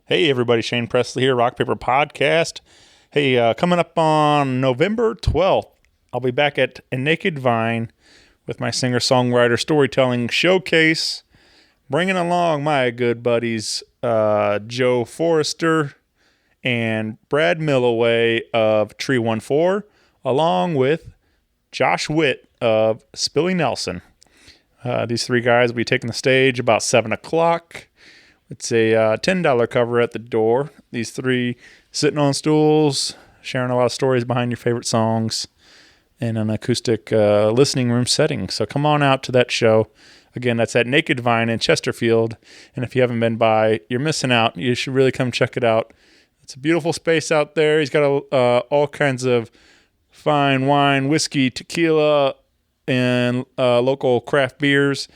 Hey everybody, Shane Presley here, Rock Paper Podcast. Hey, coming up on November 12th, I'll be back at A Naked Vine with my singer-songwriter storytelling showcase, bringing along my good buddies Joe Forrester and Brad Milloway of Tree 14, along with Josh Witt of Spilly Nelson. These three guys will be taking the stage about 7 o'clock. It's a $10 cover at the door. These three sitting on stools, sharing a lot of stories behind your favorite songs in an acoustic listening room setting. So come on out to that show. Again, that's at Naked Vine in Chesterfield. And if you haven't been by, you're missing out. You should really come check it out. It's a beautiful space out there. He's got all kinds of fine wine, whiskey, tequila, and local craft beers.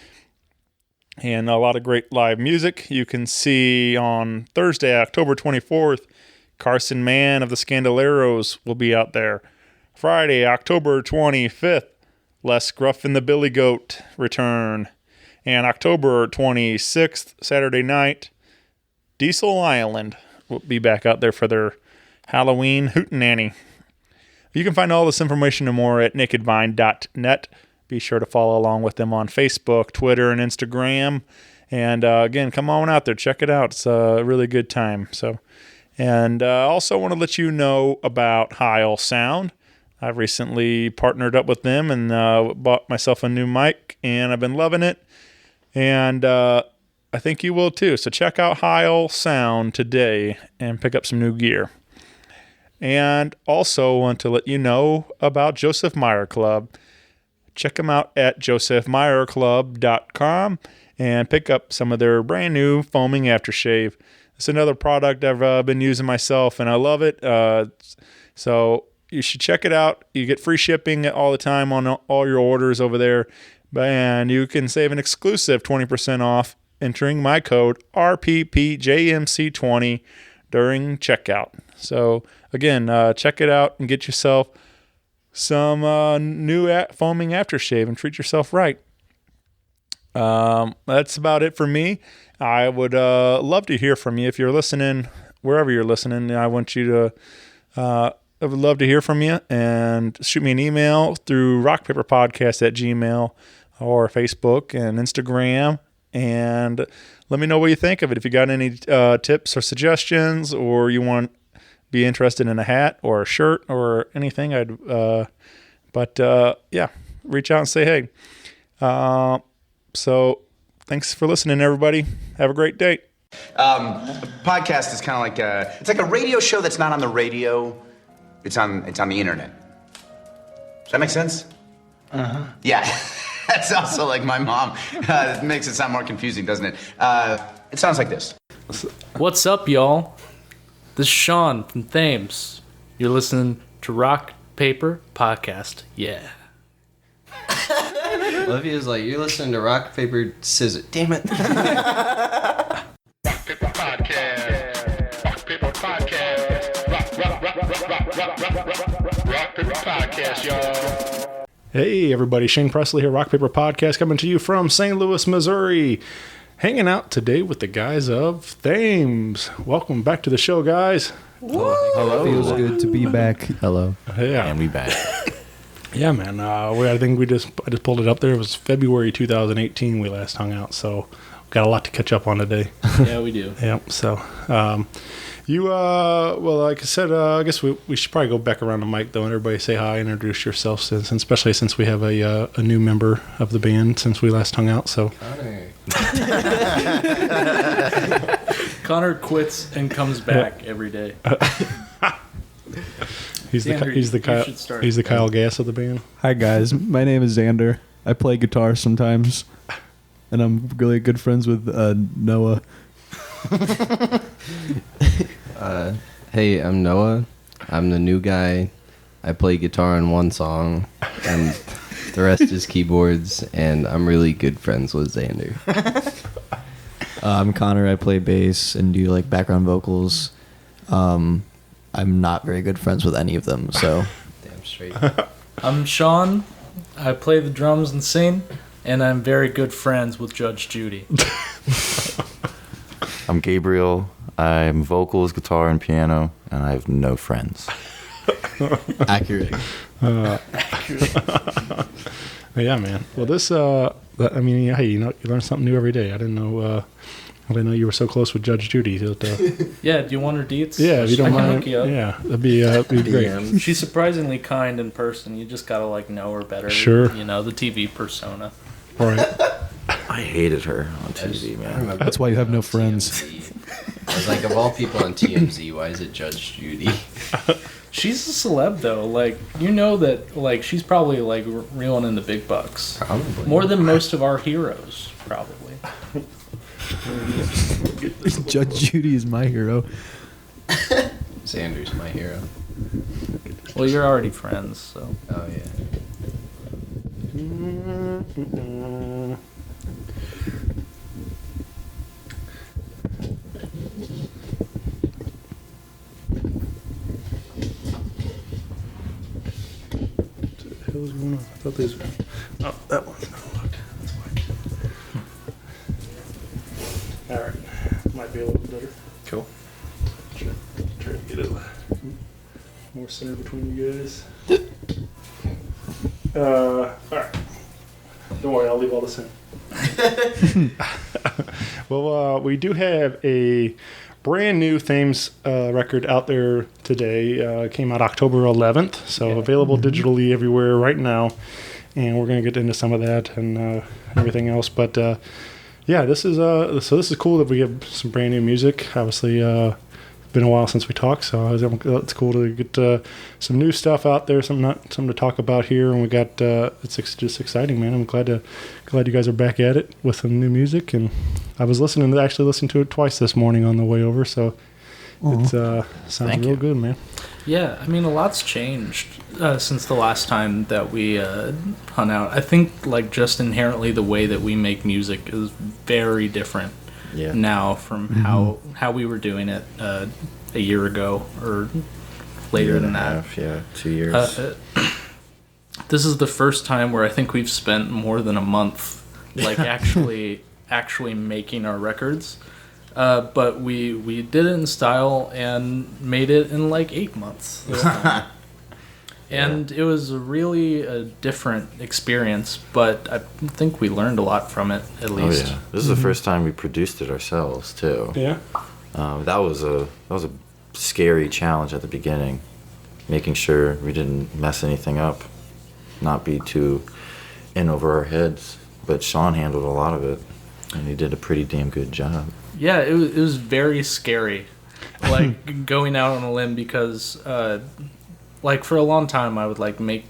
And a lot of great live music. You can see on Thursday, October 24th, Carson Mann of the Scandaleros will be out there. Friday, October 25th, Les Gruff and the Billy Goat return. And October 26th, Saturday night, Diesel Island will be back out there for their Halloween hootenanny. You can find all this information and more at nakedvine.net. Be sure to follow along with them on Facebook, Twitter, and Instagram. And again, come on out there. Check it out. It's a really good time. And also want to let you know about Heil Sound. I've recently partnered up with them and bought myself a new mic, and I've been loving it. And I think you will too. So check out Heil Sound today and pick up some new gear. And also want to let you know about Joseph Meyer Club. Check them out at josephmeyerclub.com and pick up some of their brand new foaming aftershave. It's another product I've been using myself, and I love it. So you should check it out. You get free shipping all the time on all your orders over there, and you can save an exclusive 20% off entering my code RPPJMC20 during checkout. So again, check it out and get yourself some new foaming aftershave and treat yourself right. That's about it for me. I would love to hear from you. If you're listening, wherever you're listening, I want you to, I would love to hear from you, and shoot me an email through rockpaperpodcast@gmail or Facebook and Instagram, and let me know what you think of it. If you got any tips or suggestions, or you want be interested in a hat or a shirt or anything, yeah, reach out and say hey. So thanks for listening, everybody. Have a great day. Podcast is kind of like it's like a radio show that's not on the radio. It's on the internet. Does that make sense? Uh-huh. Yeah. That's also like my mom. It makes it sound more confusing, doesn't it? It sounds like this. What's up, y'all? This is Sean from Thames. You're listening to Rock Paper Podcast. Yeah. Olivia's like, you're listening to Rock Paper Scissors. Damn it. Rock Paper Podcast. Rock Paper Podcast. Rock Paper Podcast, y'all. Hey everybody, Shane Presley here, Rock Paper Podcast, coming to you from St. Louis, Missouri. Hanging out today with the guys of Thames. Welcome back to the show, guys. Woo! Hello. Feels good to be back. Hello. Yeah. And we back. Yeah, man. I think I just pulled it up there. It was February 2018 we last hung out, so we've got a lot to catch up on today. Yeah, we do. Yep. So, well, like I said, I guess we should probably go back around the mic, though, and everybody say hi, introduce yourself, especially since we have a new member of the band since we last hung out. So, Connor quits and comes back every day. He's the Kyle Gass of the band. Hi guys, my name is Xander. I play guitar sometimes, and I'm really good friends with Noah. Hey, I'm Noah. I'm the new guy. I play guitar on one song, and the rest is keyboards, and I'm really good friends with Xander. I'm Connor. I play bass and do like background vocals. I'm not very good friends with any of them, so. Damn straight. I'm Sean. I play the drums and sing, and I'm very good friends with Judge Judy. I'm Gabriel. I'm vocals, guitar, and piano, and I have no friends. Accurate. Yeah, man. Well, this, I mean, hey, you learn something new every day. I didn't know you were so close with Judge Judy. Yeah, do you want her deets? Yeah, if you don't I can mind. hook you up. Yeah, that'd be great. She's surprisingly kind in person. You just gotta like know her better. Sure. You know, the TV persona. All right. I hated her on TV, man. That's why you have no friends. I was like, of all people on TMZ, why is it Judge Judy? She's a celeb though. Like, you know that like she's probably like reeling in the big bucks. Probably. More than most of our heroes, probably. Judge Judy is my hero. Xander's my hero. Well, you're already friends, so. Oh, yeah. What the hell's going on? I thought these were. Oh, that one's not locked. That's why. All right. Might be a little better. Cool. Try to get it more center between you guys. All right. Don't worry, I'll leave all this in. Well, we do have a brand new Thames record out there today. Came out October 11th, so available digitally everywhere right now. And we're going to get into some of that and everything else. But yeah, this is cool that we have some brand new music. Obviously, been a while since we talked, so it's cool to get some new stuff out there, something to talk about here. And we got it's just exciting, man. I'm glad you guys are back at it with some new music. And I was actually listening to it twice this morning on the way over, so it sounds real good, man. Yeah, I mean, a lot's changed since the last time that we hung out. I think, like, just inherently the way that we make music is very different now from how we were doing it a year ago or later than that. Yeah, 2 years. This is the first time where I think we've spent more than a month, like, actually making our records. But we did it in style and made it in like 8 months. And it was really a different experience, but I think we learned a lot from it, at least. Oh, yeah. This is the first time we produced it ourselves, too. Yeah. That was a scary challenge at the beginning, making sure we didn't mess anything up, not be too in over our heads. But Sean handled a lot of it, and he did a pretty damn good job. Yeah, it was very scary, like going out on a limb because, like for a long time I would like make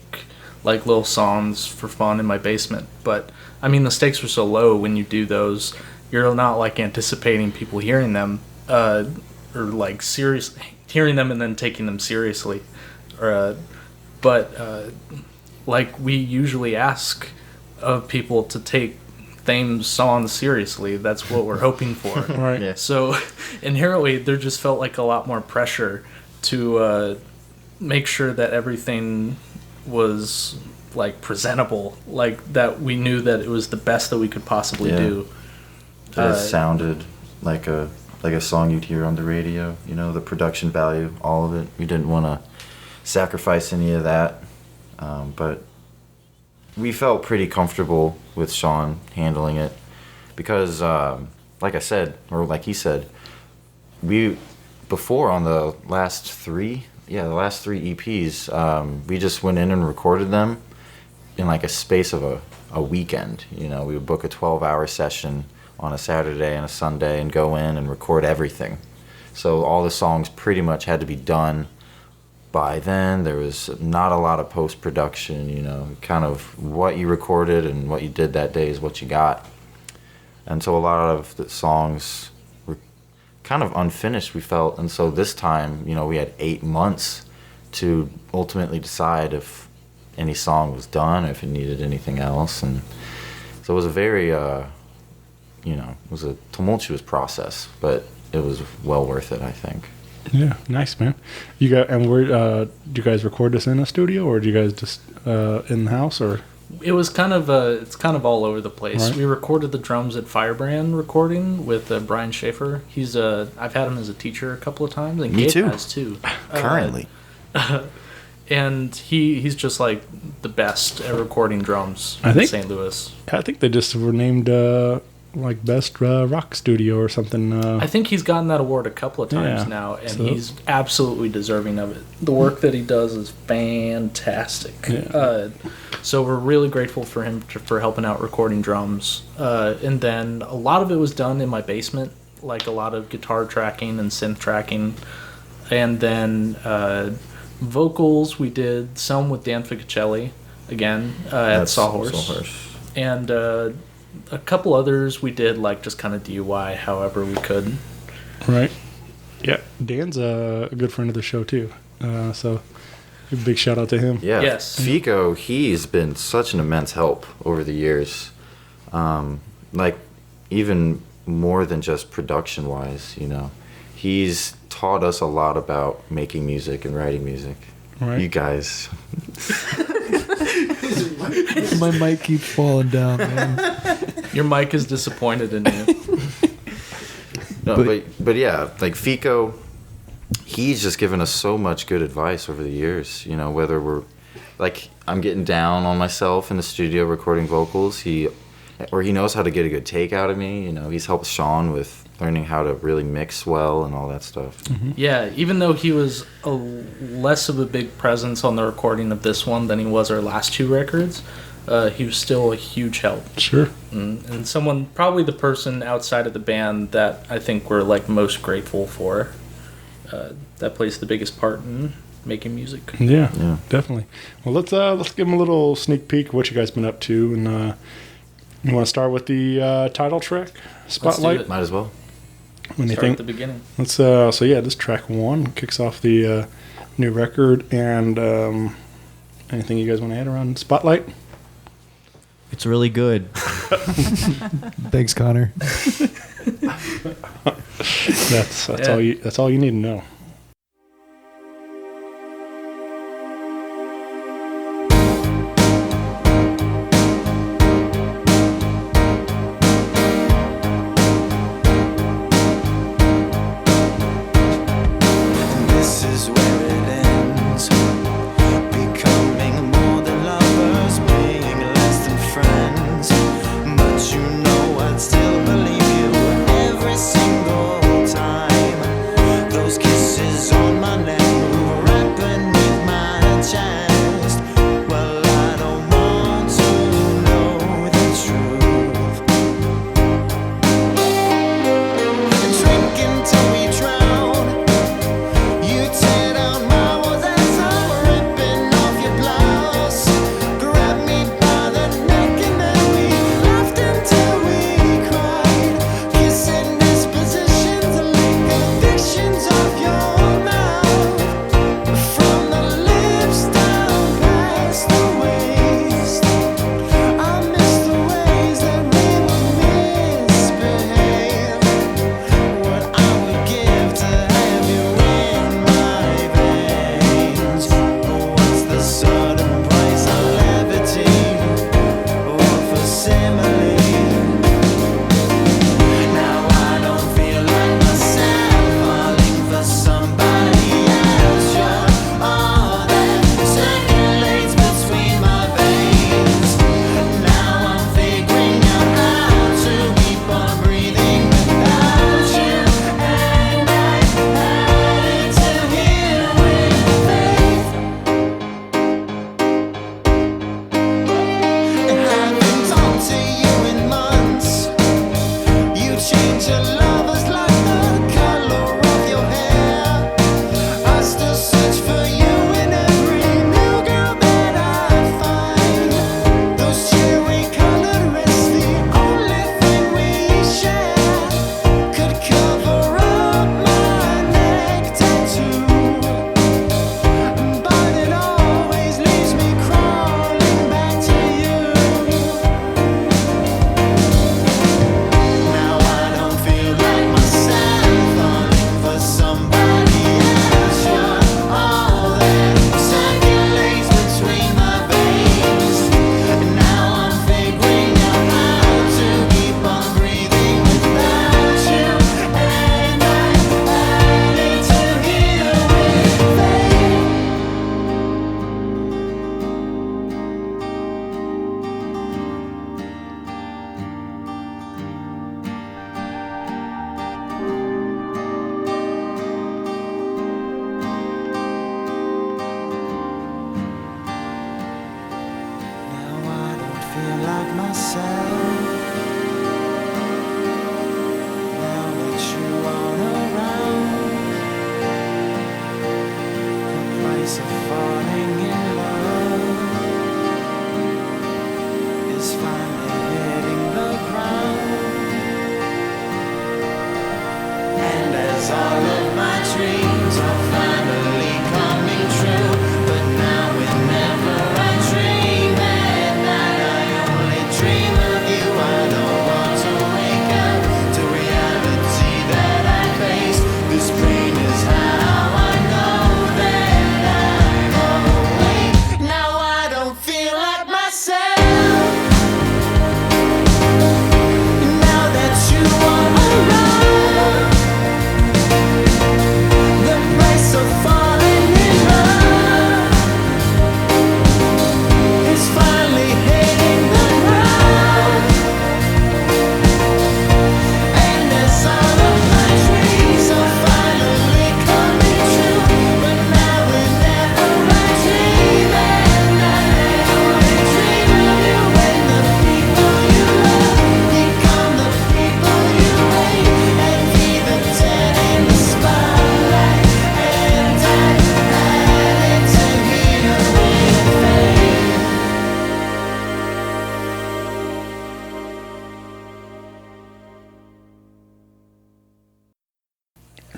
like little songs for fun in my basement. But I mean the stakes were so low when you do those, you're not like anticipating people hearing them, or like hearing them and then taking them seriously, but like we usually ask of people to take Thames songs seriously. That's what we're hoping for. Right. Yeah. So inherently there just felt like a lot more pressure to make sure that everything was like presentable, like that we knew that it was the best that we could possibly do. It sounded like a song you'd hear on the radio, you know, the production value, all of it. We didn't want to sacrifice any of that, but we felt pretty comfortable with Sean handling it because, like I said, or like he said, before on the last three EPs, we just went in and recorded them in like a space of a weekend. You know, we would book a 12-hour session on a Saturday and a Sunday and go in and record everything. So all the songs pretty much had to be done by then. There was not a lot of post-production, you know, kind of what you recorded and what you did that day is what you got. And so a lot of the songs were kind of unfinished, we felt. And so this time, you know, we had 8 months to ultimately decide if any song was done, if it needed anything else. And so it was a very, it was a tumultuous process, but it was well worth it, I think. Yeah, nice, man. Do you guys record this in a studio, or do you guys just in the house, or? It was kind of it's kind of all over the place. Right. We recorded the drums at Firebrand Recording with Brian Schaefer. He's I've had him as a teacher a couple of times, and Me Gabe too. has too. Currently. And he's just like the best at recording drums I in think- St. Louis. I think they just were named like best rock studio or something. I think he's gotten that award a couple of times Yeah, now, and so- he's absolutely deserving of it. The work that he does is fantastic. Yeah. So we're really grateful for him for helping out recording drums. And then a lot of it was done in my basement, like a lot of guitar tracking and synth tracking. And then vocals, we did some with Dan Ficacelli, again, at Sawhorse. And a couple others we did like just kind of DIY however we could. Right. Yeah, Dan's a good friend of the show too. So a big shout out to him. Yeah. Yes. Fico, he's been such an immense help over the years. Like, even more than just production wise, you know. He's taught us a lot about making music and writing music. Right. You guys. My mic keeps falling down, man. Your mic is disappointed in you. No, but yeah, like Fico, he's just given us so much good advice over the years. You know, whether we're like I'm getting down on myself in the studio recording vocals, he knows how to get a good take out of me. You know, he's helped Sean with learning how to really mix well and all that stuff. Yeah, even though he was less of a big presence on the recording of this one than he was our last two records, he was still a huge help. Sure. And someone, probably the person outside of the band that I think we're like most grateful for, that plays the biggest part in making music. Yeah, Yeah. definitely. Well, let's give him a little sneak peek of what you guys been up to, and you want to start with the title track, Spotlight. it. Might as well. When you Start think at the beginning. let's so yeah, this track one kicks off the new record, and anything you guys want to add around Spotlight? It's really good. Thanks, Connor. That's Yeah. that's all you need to know. This is where it ends. Becoming more than lovers, being less than friends. But you know I'd still believe you every single time. Those kisses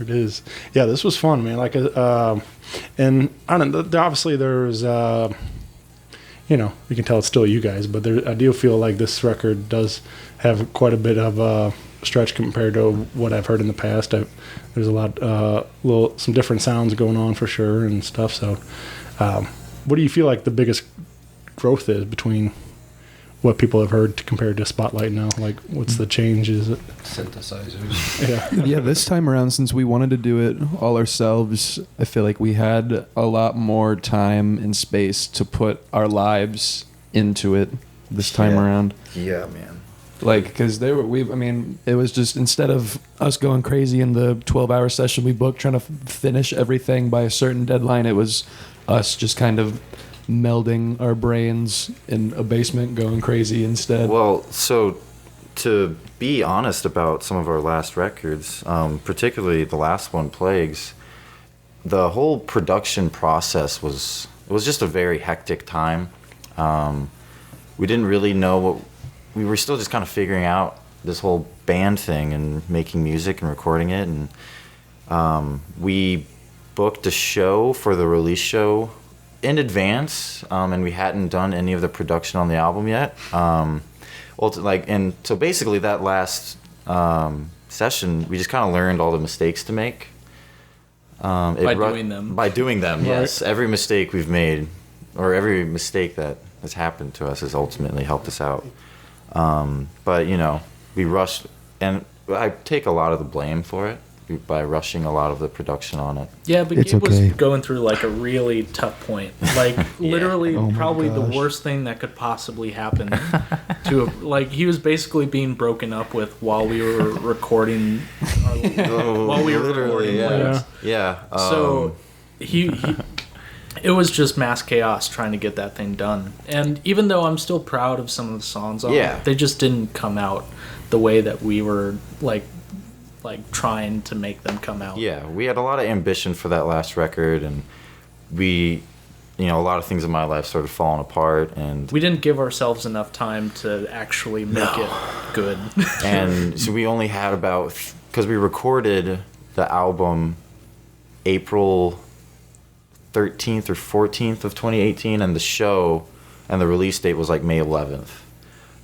it is. Yeah, this was fun, man. Like, and I don't know. Obviously, there's, you know, you can tell it's still you guys, but I do feel like this record does have quite a bit of stretch compared to what I've heard in the past. There's a lot, some different sounds going on for sure and stuff. So, what do you feel like the biggest growth is between what people have heard compared to Spotlight now? Like, what's the change? Is it Synthesizers. Yeah. Yeah, this time around, since we wanted to do it all ourselves, I feel like we had a lot more time and space to put our lives into it this time around. Yeah, man. Like, because it was just, instead of us going crazy in the 12-hour session we booked trying to finish everything by a certain deadline, it was us just kind of melding our brains in a basement going crazy instead. Well, so to be honest about some of our last records, particularly the last one, Plagues, the whole production process was just a very hectic time. We didn't really know what we were still just kind of figuring out this whole band thing and making music and recording it, and we booked a show for the release show in advance, and we hadn't done any of the production on the album yet. So basically that last session, we just kind of learned all the mistakes to make. Doing them. By doing them, yes. Every mistake we've made, or every mistake that has happened to us, has ultimately helped us out. But, you know, we rushed, and I take a lot of the blame for it by rushing a lot of the production on it. Yeah, but It's Gabe was okay. going through like a really tough point. Like literally Oh my probably the gosh. worst thing that could possibly happen to like he was basically being broken up with while we were recording while we were recording yeah. Plagues. Yeah. So he it was just mass chaos trying to get that thing done. And even though I'm still proud of some of the songs on Yeah. it, they just didn't come out the way that we were like trying to make them come out. Yeah, we had a lot of ambition for that last record, and a lot of things in my life started falling apart, and We didn't give ourselves enough time to actually make it good. and so we only had because we recorded the album April 13th or 14th of 2018, and the show and the release date was like May 11th.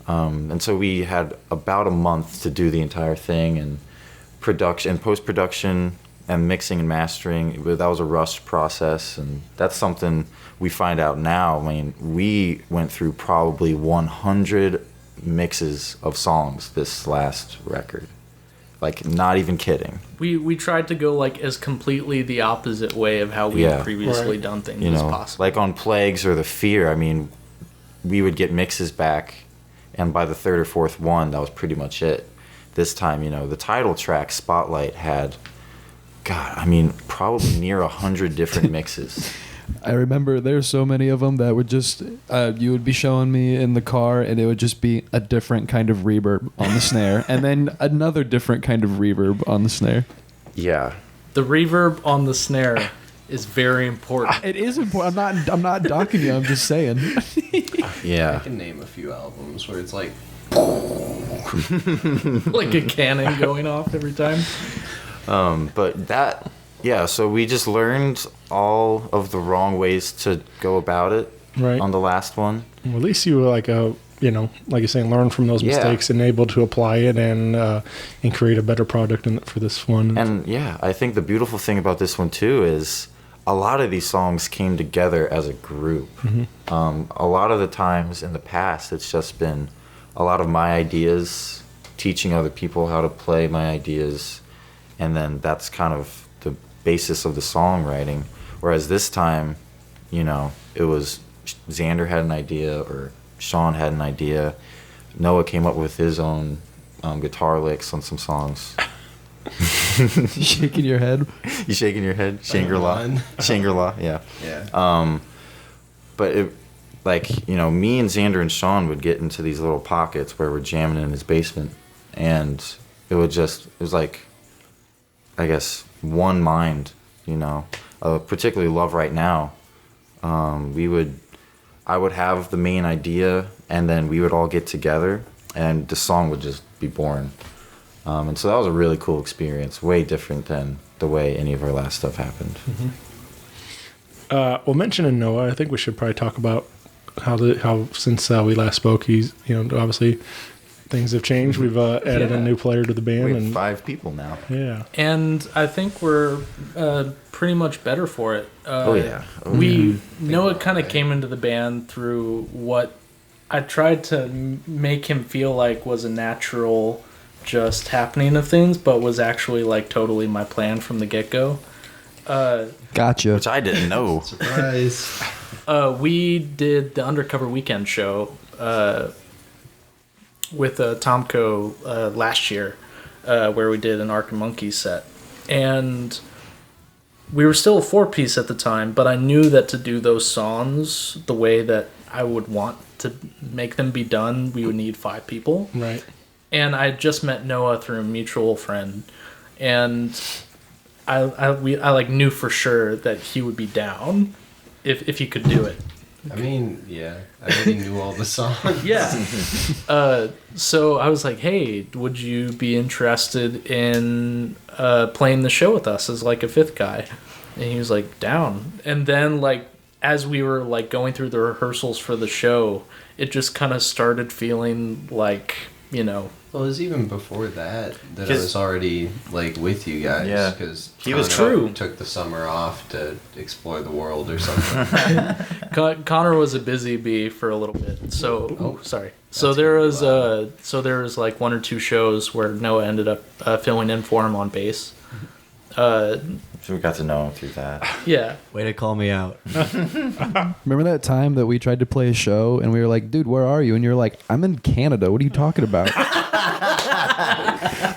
And so we had about a month to do the entire thing, and post-production and mixing and mastering. That was a rushed process, and that's something we find out now. I mean, we went through probably 100 mixes of songs this last record. Like, not even kidding. We tried to go like as completely the opposite way of how we had previously done things as possible. Like on Plagues or The Fear, I mean, we would get mixes back, and by the third or fourth one, that was pretty much it. This time, the title track, Spotlight, had, probably near 100 different mixes. I remember there's so many of them that would just, you would be showing me in the car, and it would just be a different kind of reverb on the snare, and then another different kind of reverb on the snare. Yeah. The reverb on the snare is very important. It is important. I'm not docking you. I'm just saying. Yeah. I can name a few albums where it's like, Like a cannon going off every time. So we just learned all of the wrong ways to go about it on the last one. Well, at least you were like you're saying, learn from those mistakes and able to apply it and create a better product for this one. And yeah, I think the beautiful thing about this one too is a lot of these songs came together as a group. Mm-hmm. A lot of the times in the past, it's just been a lot of my ideas, teaching other people how to play my ideas, and then that's kind of the basis of the songwriting. Whereas this time, it was Xander had an idea, or Sean had an idea. Noah came up with his own guitar licks on some songs. You shaking your head? You shaking your head? Shangri-La, yeah. yeah. But it, me and Xander and Sean would get into these little pockets where we're jamming in his basement, and it was like, I guess, one mind, particularly Love Right Now. I would have the main idea, and then we would all get together, and the song would just be born. And so that was a really cool experience, way different than the way any of our last stuff happened. Well, mentioning Noah, I think we should probably talk about how since we last spoke, he's obviously things have changed. We've added a new player to the band, We have and 5 people now. yeah, And I think we're pretty much better for it. Noah kind of came into the band through what I tried to make him feel like was a natural just happening of things, but was actually like totally my plan from the get-go. Gotcha. Which I didn't know. Surprise. We did the Undercover Weekend show with Tomko last year, where we did an Ark and Monkeys set. And we were still a 4-piece at the time, but I knew that to do those songs the way that I would want to make them be done, we would need 5 people. right. And I just met Noah through a mutual friend, and I like knew for sure that he would be down if he could do it. I mean, yeah, I already knew all the songs. Yeah. So I was like, hey, would you be interested in playing the show with us as like a 5th guy? And he was like, down. And then like as we were like going through the rehearsals for the show, it just kind of started feeling like, Well, it was even before that I His- was already like with you guys. Yeah. because He was true. Took the summer off to explore the world or something. Connor was a busy bee for a little bit. So, sorry. So there was like 1 or 2 shows where Noah ended up filling in for him on bass. So we got to know him through that. Yeah. Way to call me out. Remember that time that we tried to play a show and we were like, dude, where are you? And you're like, I'm in Canada. What are you talking about?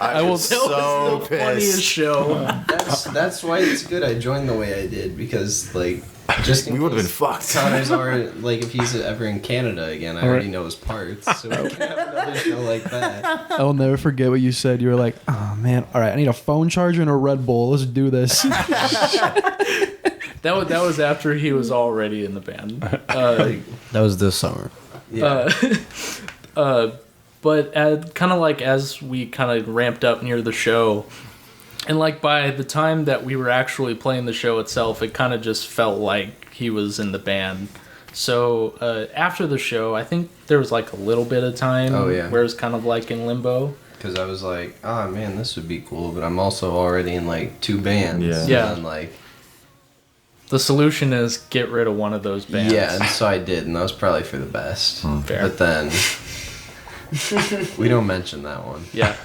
I was That so was the funniest pissed. show. That's why it's good I joined the way I did, because like just in We would've case been fucked. Connor's already like, if he's ever in Canada again, I already know his parts, so we can have another show like that. I will never forget what you said. You were like, oh man, all right, I need a phone charger and a Red Bull. Let's do this. That was after he was already in the band. That was this summer. Yeah. But kind of like as we kind of ramped up near the show, and like by the time that we were actually playing the show itself, it kind of just felt like he was in the band. So after the show, I think there was like a little bit of time where it was kind of like in limbo. Because I was like, oh man, this would be cool, but I'm also already in like 2 bands. Yeah. Yeah. And like, The solution is get rid of one of those bands. yeah, and so I did, and that was probably for the best. Fair. But then we don't mention that one. Yeah.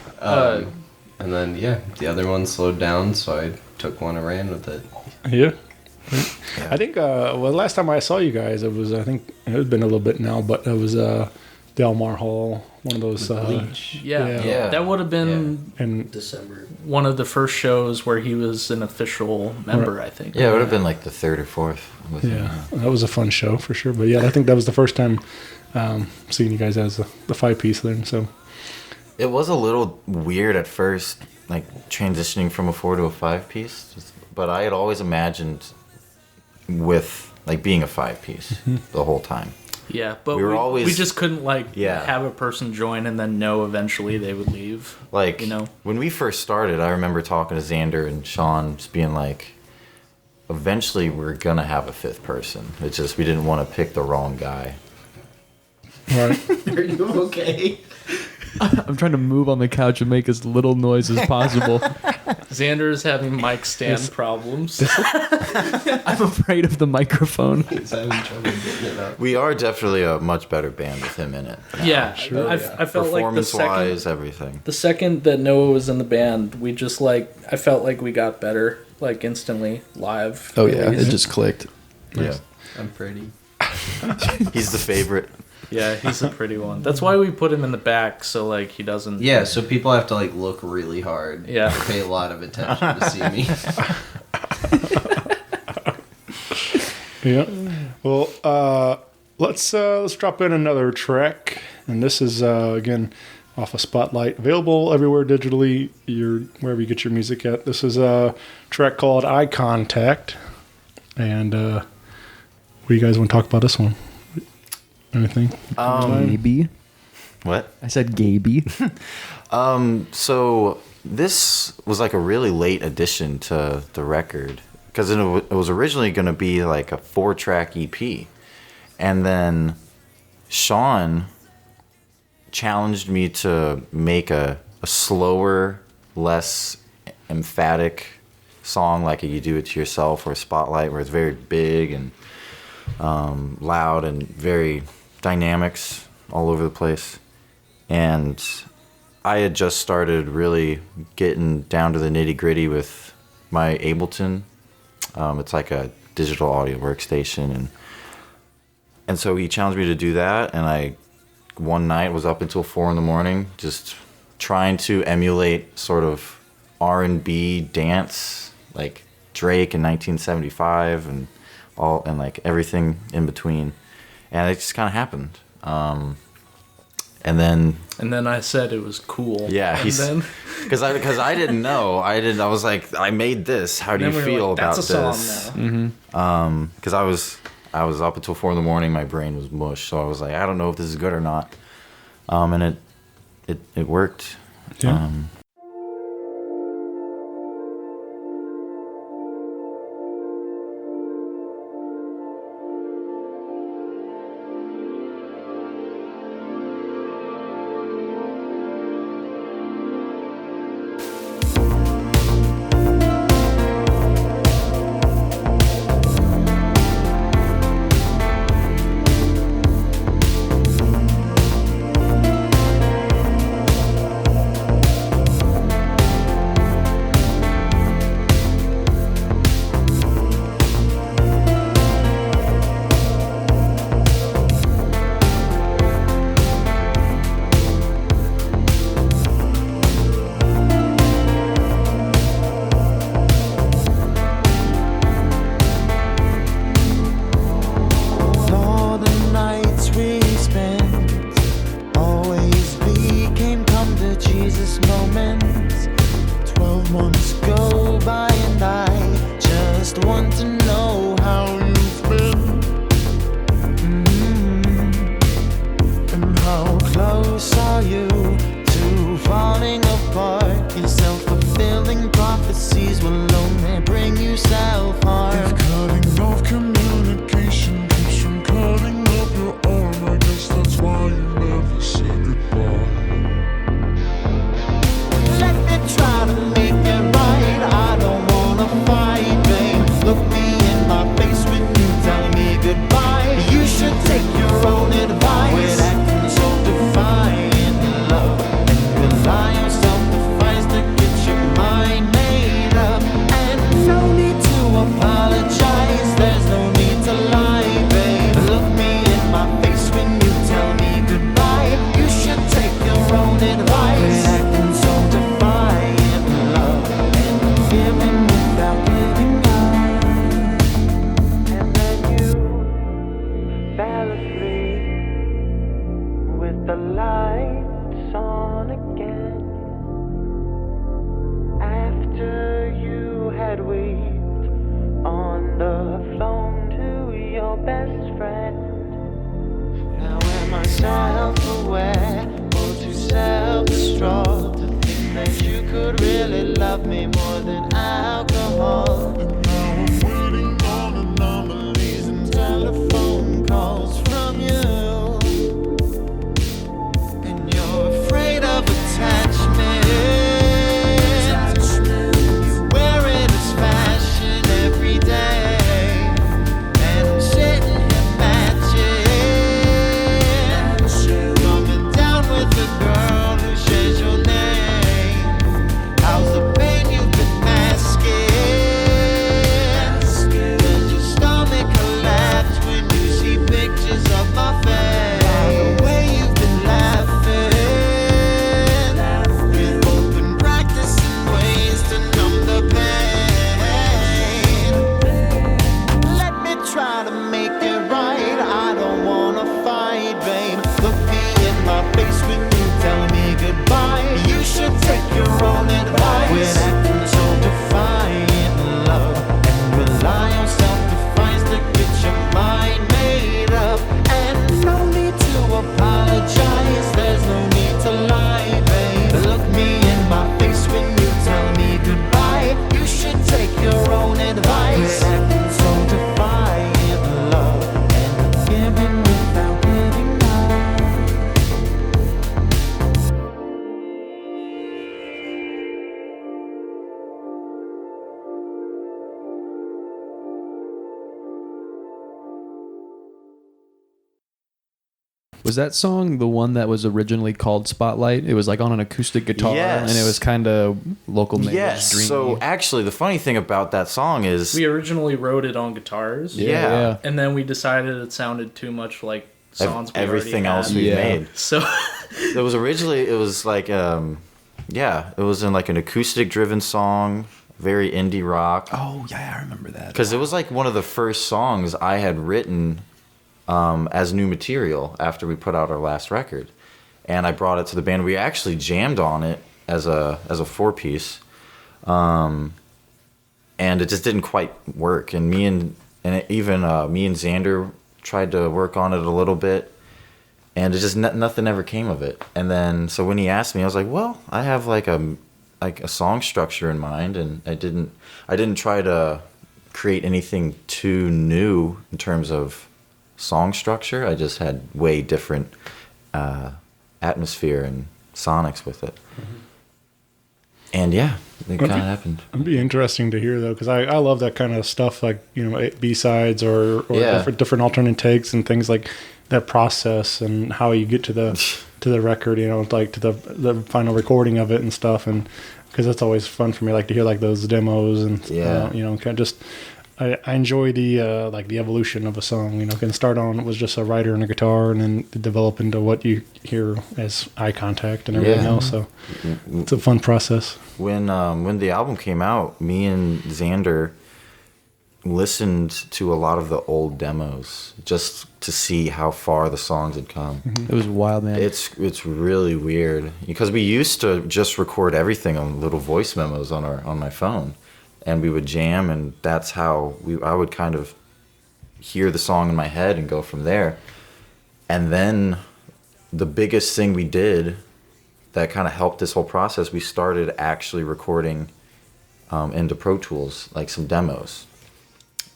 And then the other one slowed down, so I took one and ran with it. Yeah. I think last time I saw you guys, I think it had been a little bit now, but it was Delmar Hall, one of those. Yeah. That would have been And December. one of the first shows where he was an official member, I think. Yeah, it would have been like the 3rd or 4th. With him. yeah, that was a fun show for sure. But yeah, I think that was the first time seeing you guys as the 5-piece then. So It was a little weird at first, like transitioning from a 4 to a 5-piece. But I had always imagined with like being a 5-piece the whole time. Yeah, but We were always- we just couldn't like Yeah. have a person join and then know eventually they would leave. Like, You know? when we first started, I remember talking to Xander and Sean, just being like, eventually we're gonna have a 5th person. It's just we didn't want to pick the wrong guy. right. Are you okay? I'm trying to move on the couch and make as little noise as possible. Xander is having mic stand problems. I'm afraid of the microphone. He's having trouble getting it up. We are definitely a much better band with him in it. Yeah, I felt like Performance-wise, everything. the second that Noah was in the band, we just like I felt like we got better like instantly live. Oh yeah, it just clicked. Yeah, I'm pretty. he's the favorite. Yeah, he's a pretty one. That's why we put him in the back so like he doesn't. Yeah, so people have to like look really hard. Yeah. Pay a lot of attention to see me. Yeah. Well, let's drop in another track, and this is again off of Spotlight, available everywhere digitally. Wherever you get your music at. This is a track called "Eye Contact," and what do you guys want to talk about this one? Anything? Gaby. What? I said Gaby. So this was like a really late addition to the record because it was originally going to be like a 4-track EP. And then Sean challenged me to make a slower, less emphatic song like You Do It To Yourself or Spotlight, where it's very big and loud and very dynamics all over the place. And I had just started really getting down to the nitty-gritty with my Ableton. It's like a digital audio workstation, and so he challenged me to do that, and I one night was up until 4 a.m. just trying to emulate sort of R&B dance, like Drake in 1975 and like everything in between, and it just kind of happened. And then I said it was cool. Yeah, because I didn't know. I was like, I made this. How do you feel about this? That's a song now. Because I was up until 4 a.m. My brain was mush, so I was like, I don't know if this is good or not. And it worked. Yeah. How's the pain you've been masking? Was that song the one that was originally called Spotlight? It was like on an acoustic guitar, Yes. and it was kind of local neighbors Yes. dreamy. So actually, the funny thing about that song is, We originally wrote it on guitars. yeah, And then we decided it sounded too much like songs we everything already else had. we've Yeah. made. So It was originally, it was like, yeah, it was in like an acoustic-driven song, very indie rock. Oh yeah, I remember that. Because it was like one of the first songs I had written as new material after we put out our last record, and I brought it to the band. We actually jammed on it as a 4-piece, and it just didn't quite work. And me and Xander tried to work on it a little bit, and it just nothing ever came of it. And then so when he asked me, I was like, well, I have like a song structure in mind, and I didn't try to create anything too new in terms of song structure. I just had way different atmosphere and sonics with it. And yeah, it kind of happened. It'd be interesting to hear though, because I love that kind of stuff, like B-sides or Yeah. different alternate takes and things like that process and how you get to the record, like to the final recording of it and stuff, and because that's always fun for me, like to hear like those demos and kind of just. I enjoy the like the evolution of a song. Can start on it was just a writer and a guitar, and then develop into what you hear as eye contact and everything else. So it's a fun process. When the album came out, me and Xander listened to a lot of the old demos just to see how far the songs had come. It was wild, man. It's really weird because we used to just record everything on little voice memos on my phone, and we would jam, and that's how I would kind of hear the song in my head and go from there. And then the biggest thing we did that kind of helped this whole process, we started actually recording into Pro Tools, like some demos.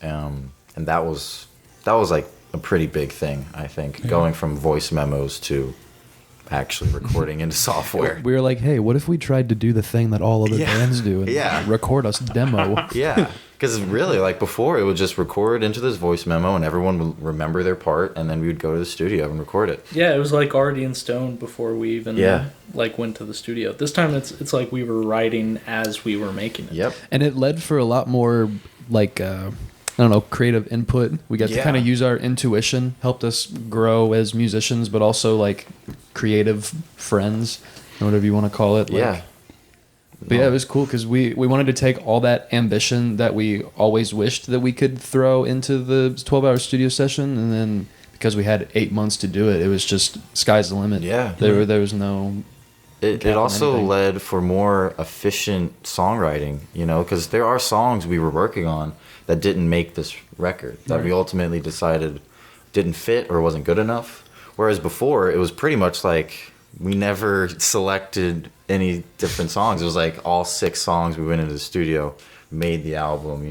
And that was like a pretty big thing, I think, going from voice memos to actually recording into software. We were like, hey, what if we tried to do the thing that all other bands do and record us demo? Yeah, because really, like before, it would just record into this voice memo, and everyone would remember their part, and then we would go to the studio and record it. yeah, it was like already in stone before we even like went to the studio. This time it's like we were writing as we were making it. Yep. And it led for a lot more like I don't know, creative input. We got to kind of use our intuition, helped us grow as musicians, but also like creative friends, or whatever you want to call it. Like, but yeah, it was cool because we wanted to take all that ambition that we always wished that we could throw into the 12-hour studio session, and then because we had 8 months to do it, it was just sky's the limit. Yeah. There was no... It also led for more efficient songwriting, because there are songs we were working on that didn't make this record, that we ultimately decided didn't fit or wasn't good enough. Whereas before, it was pretty much like we never selected any different songs. It was like all 6 songs we went into the studio, made the album,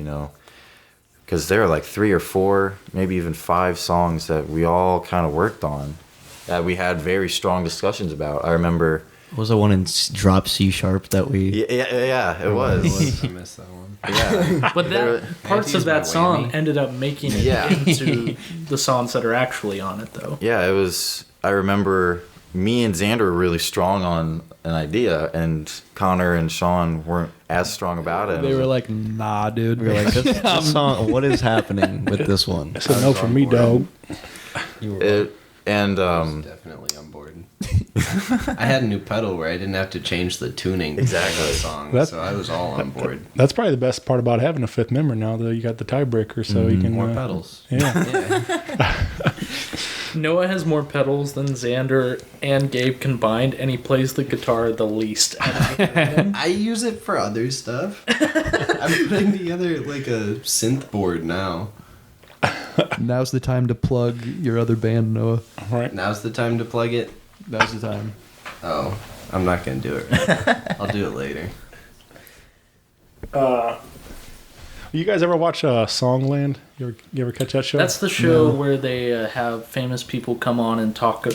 because there are like 3 or 4, maybe even 5 songs that we all kind of worked on that we had very strong discussions about. I remember... What was the one in drop C sharp that we... Yeah, it was. I missed that one. Yeah. But that parts of that song whammy. ended up making it into the songs that are actually on it, though. Yeah, it was. I remember me and Xander were really strong on an idea, and Connor and Sean weren't as strong about it. They were like, nah, dude. We were like, this song, what is happening with this one? It's a no for me, dog. You were I was definitely on board. I had a new pedal where I didn't have to change the tuning Exactly. of the song, That's- so I was all on board. That's probably the best part about having a 5th member now, though. You got the tiebreaker, so you can... More pedals. Yeah. Noah has more pedals than Xander and Gabe combined, and he plays the guitar the least. I use it for other stuff. I'm putting together like a synth board now. Now's the time to plug your other band, Noah. All right. Now's the time to plug it. Now's the time. Oh, I'm not gonna do it right. I'll do it later. You guys ever watch Songland? You ever catch that show? That's the show where they have famous people come on and talk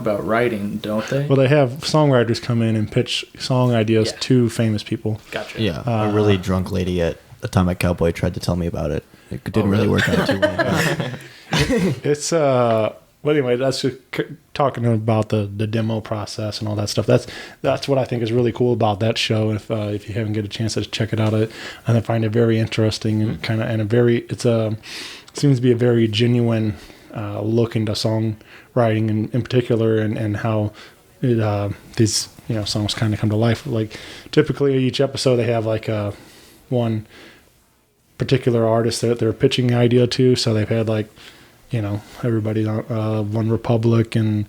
about writing, don't they? Well, they have songwriters come in and pitch song ideas to famous people. Gotcha. Yeah, a really drunk lady at the time at Cowboy tried to tell me about it. It didn't really work out too well. It's But anyway, that's just talking about the demo process and all that stuff. That's what I think is really cool about that show. If you haven't get a chance to check it out, I find it very interesting and seems to be a very genuine look into songwriting in particular, and how these songs kind of come to life. Like typically each episode they have like one particular artist that they're pitching the idea to. So they've had like everybody on One Republic and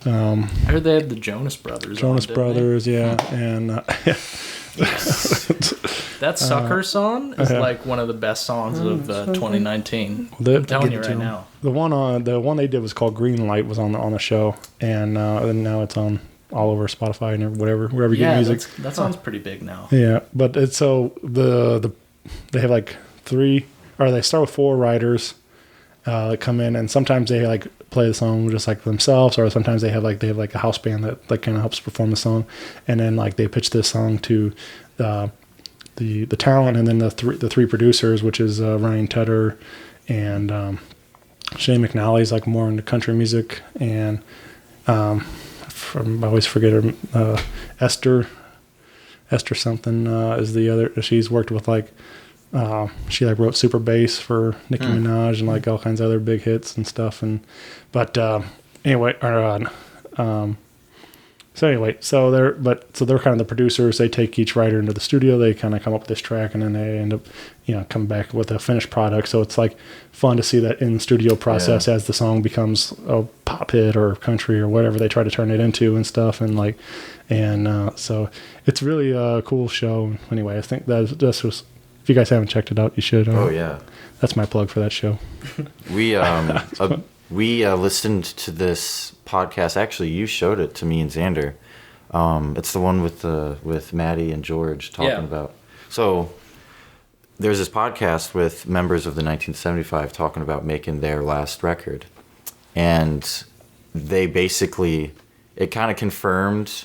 I heard they had the Jonas Brothers. Yeah, and that Sucker song is like one of the best songs of 2019. I'm telling you right now. The one they did was called Green Light, was on the show, and now it's on all over Spotify and wherever you get music. That sounds pretty big now. Yeah, but it's so they have like they start with 4 writers that come in, and sometimes they like play the song just like themselves, or sometimes they have like a house band that like kind of helps perform the song, and then like they pitch this song to the talent, and then the three producers, which is Ryan Tedder and Shane McNally's like more into country music, and I always forget her, Esther something is the other. She's worked with like she like wrote Super Bass for Nicki Minaj and like all kinds of other big hits and stuff. So they're kind of the producers. They take each writer into the studio. They kind of come up with this track, and then they end up come back with a finished product. So it's like fun to see that in studio process as the song becomes a pop hit or country or whatever they try to turn it into and stuff. So it's really a cool show. Anyway, I think this was. If you guys haven't checked it out, you should. Oh yeah, that's my plug for that show. We listened to this podcast. Actually, you showed it to me and Xander. It's the one with Maddie and George talking about. So there's this podcast with members of the 1975 talking about making their last record, and they basically it kind of confirmed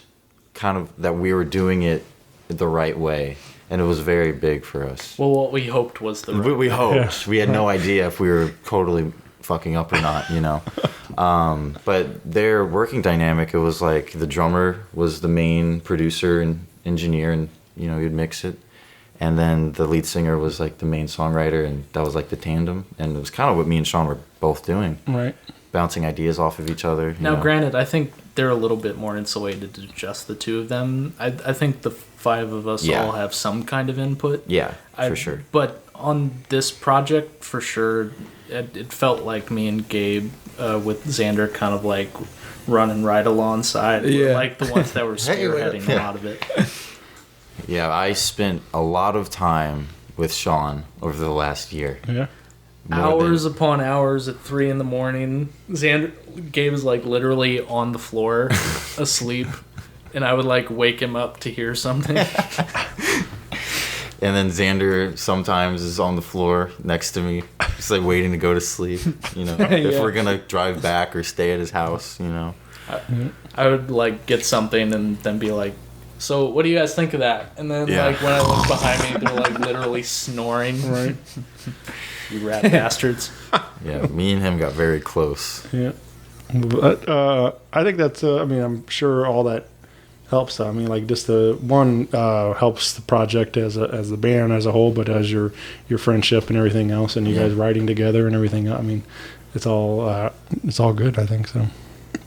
that we were doing it the right way. And it was very big for us. Well, what we hoped was the right we hoped. Yeah. We had no idea if we were totally fucking up or not, But their working dynamic, it was like the drummer was the main producer and engineer, and, he'd mix it. And then the lead singer was like the main songwriter, and that was like the tandem. And it was kind of what me and Sean were both doing. Right. Bouncing ideas off of each other. Now, granted, I think they're a little bit more insulated to just the two of them. I think the 5 of us all have some kind of input. Yeah, for sure. But on this project, for sure, it felt like me and Gabe with Xander kind of like running right alongside. We're like the ones that were spearheading a lot of it. Yeah, I spent a lot of time with Sean over the last year. Yeah. Hours upon hours at 3 a.m. Gabe was like literally on the floor asleep, and I would like wake him up to hear something. And then Xander sometimes is on the floor next to me, just like waiting to go to sleep. If we're gonna drive back or stay at his house. I would like get something and then be like, "So what do you guys think of that?" And then like when I look behind me, they're like literally snoring. Right. You rat bastards. Yeah, me and him got very close. Yeah. But I think that's, I'm sure all that helps. I mean, like just the one helps the project as the band as a whole, but as your friendship and everything else, and you guys writing together and everything. I mean, it's all good. I think so.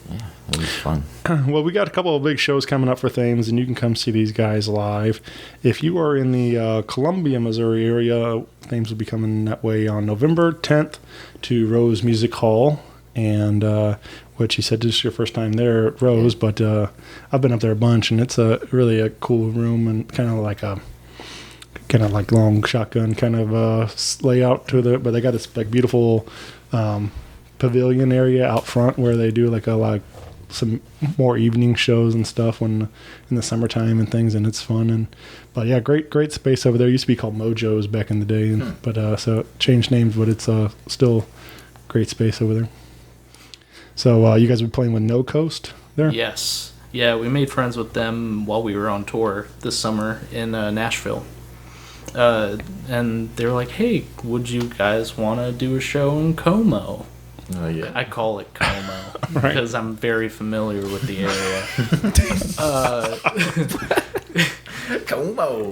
Yeah, it was fun. Well, we got a couple of big shows coming up for Thames, and you can come see these guys live. If you are in the Columbia, Missouri area, Thames will be coming that way on November 10th to Rose Music Hall. And which he said this is your first time there at Rose, but I've been up there a bunch, and it's really a cool room and kind of like long shotgun kind of layout to it. But they got this like beautiful pavilion area out front where they do like some more evening shows and stuff in the summertime and things, and it's fun. But yeah, great space over there. It used to be called Mojo's back in the day, but so it changed names, but it's still great space over there. So you guys were playing with No Coast there? Yes. Yeah, we made friends with them while we were on tour this summer in Nashville. And they were like, "Hey, would you guys want to do a show in Como?" Oh, yeah. I call it Como. because I'm very familiar with the area.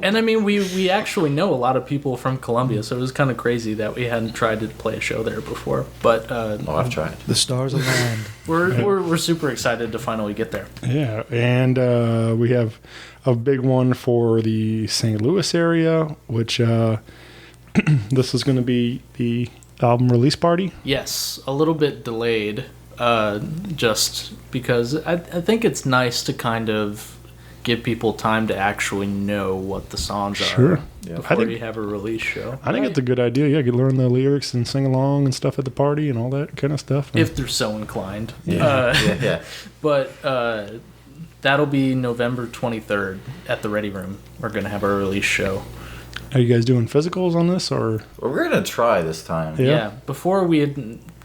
And I mean, we actually know a lot of people from Columbia, so it was kind of crazy that we hadn't tried to play a show there before. But I've tried. The stars aligned. we're super excited to finally get there. Yeah, and we have a big one for the St. Louis area, which this is going to be the album release party. Yes, a little bit delayed, just because I think it's nice to kind of give people time to actually know what the songs Sure. are before think- you have a release show. I think it's a good idea. Yeah, you could learn the lyrics and sing along and stuff at the party and all that kind of stuff. If they're so inclined. Yeah. But that'll be November 23rd at the Ready Room. We're going to have our release show. Are you guys doing physicals on this or? Well, we're gonna try this time. Yeah. Before we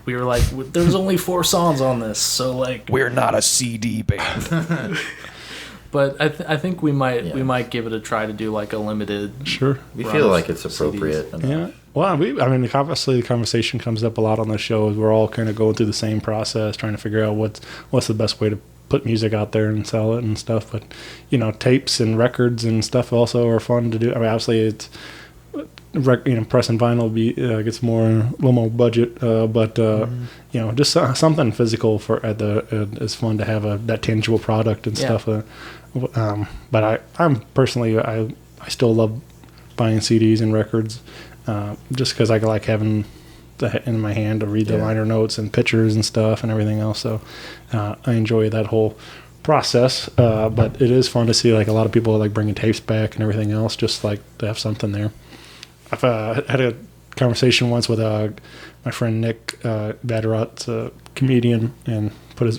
were like, there's only 4 songs on this, so like. We're not a CD band. But I think we might give it a try to do like a limited. Sure. We run feel of like it's appropriate. CDs. enough. Yeah. Well, obviously the conversation comes up a lot on the show. We're all kind of going through the same process, trying to figure out what's the best way to put music out there and sell it and stuff. But, tapes and records and stuff also are fun to do. I mean, obviously it's, pressing vinyl gets a little more budget, but just something physical is fun to have that tangible product and stuff. But I'm personally, I still love buying CDs and records, just because I like having in my hand to read the liner notes and pictures and stuff and everything else. So I enjoy that whole process. But it is fun to see like a lot of people like bringing tapes back and everything else, just like to have something there. I've had a conversation once with my friend Nick Vatterot's a comedian, and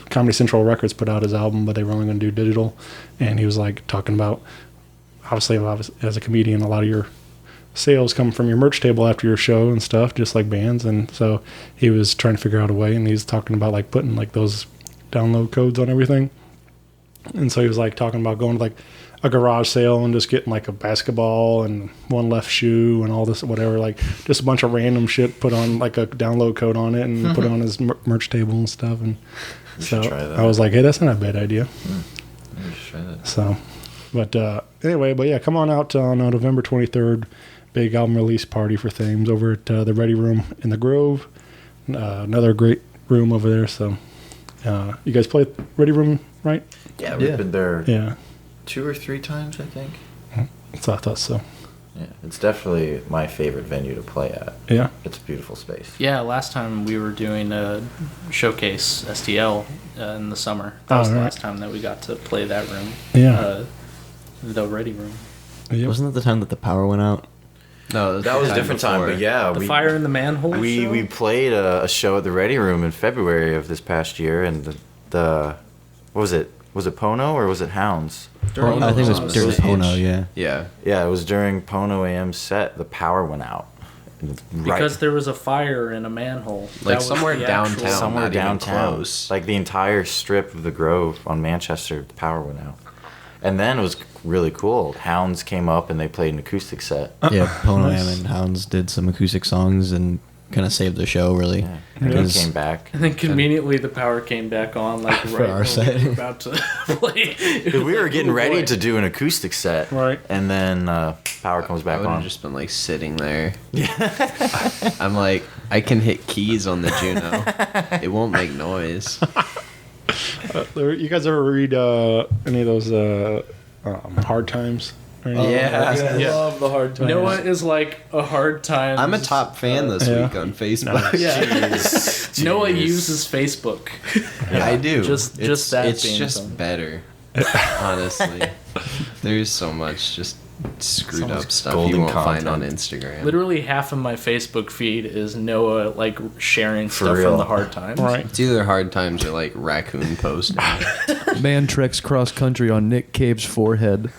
Comedy Central Records put out his album, but they were only going to do digital. And he was like talking about, obviously as a comedian, a lot of your sales come from your merch table after your show and stuff, just like bands. And so he was trying to figure out a way, and he's talking about like putting like those download codes on everything. And so he was like talking about going to like a garage sale and just getting like a basketball and one left shoe and all this whatever, like just a bunch of random shit, put on like a download code on it and put it on his merch table and stuff. And so I was like, hey, that's not a bad idea. We should try that. So, but anyway, come on out on November 23rd, big album release party for Thames over at the Ready Room in the Grove. Another great room over there. So you guys play Ready Room, right? Yeah, we've been there Yeah. 2 or 3 times, I think. So I thought so. Yeah, it's definitely my favorite venue to play at. Yeah. It's a beautiful space. Yeah, last time we were doing a showcase STL in the summer. That was the last time that we got to play that room. Yeah. The Ready Room. Yep. Wasn't that the time that the power went out? No, That was a different time, but yeah. The fire in the manhole. We played a show at the Ready Room in February of this past year, and the what was it? Was it Pono or was it Hounds? Well, I think it was during Pono, yeah. Yeah. Yeah, it was during Pono AM set. The power went out. Because there was a fire in a manhole. Like That was somewhere the downtown. actual- somewhere not even downtown, close. like the entire strip of the Grove on Manchester, the power went out. And then it was really cool. Hounds came up and they played an acoustic set. Yeah, Pono Am and Hounds did some acoustic songs and kind of saved the show, really. Yeah. And then came back. And then conveniently the power came back on, like For right our when set. we were about to play. Because we were getting Oh, ready boy. to do an acoustic set. Right. And then power comes I back would have on. just been like sitting there. I'm like, I can hit keys on the Juno. It won't make noise. You guys ever read any of those Hard Times? Or anything? Yeah. Yeah. love the hard times. Noah is like a hard time. I'm a top fan this Yeah. week on Facebook. Yeah. Noah uses Facebook. I do. Just that It's being just done. better. Honestly, there's so much just screwed So much up stuff golden you won't find on content. Instagram. Literally half of my Facebook feed is Noah like sharing stuff real. from the hard times. Right. It's either hard times or like raccoon posting. Man treks cross country on Nick Cave's forehead.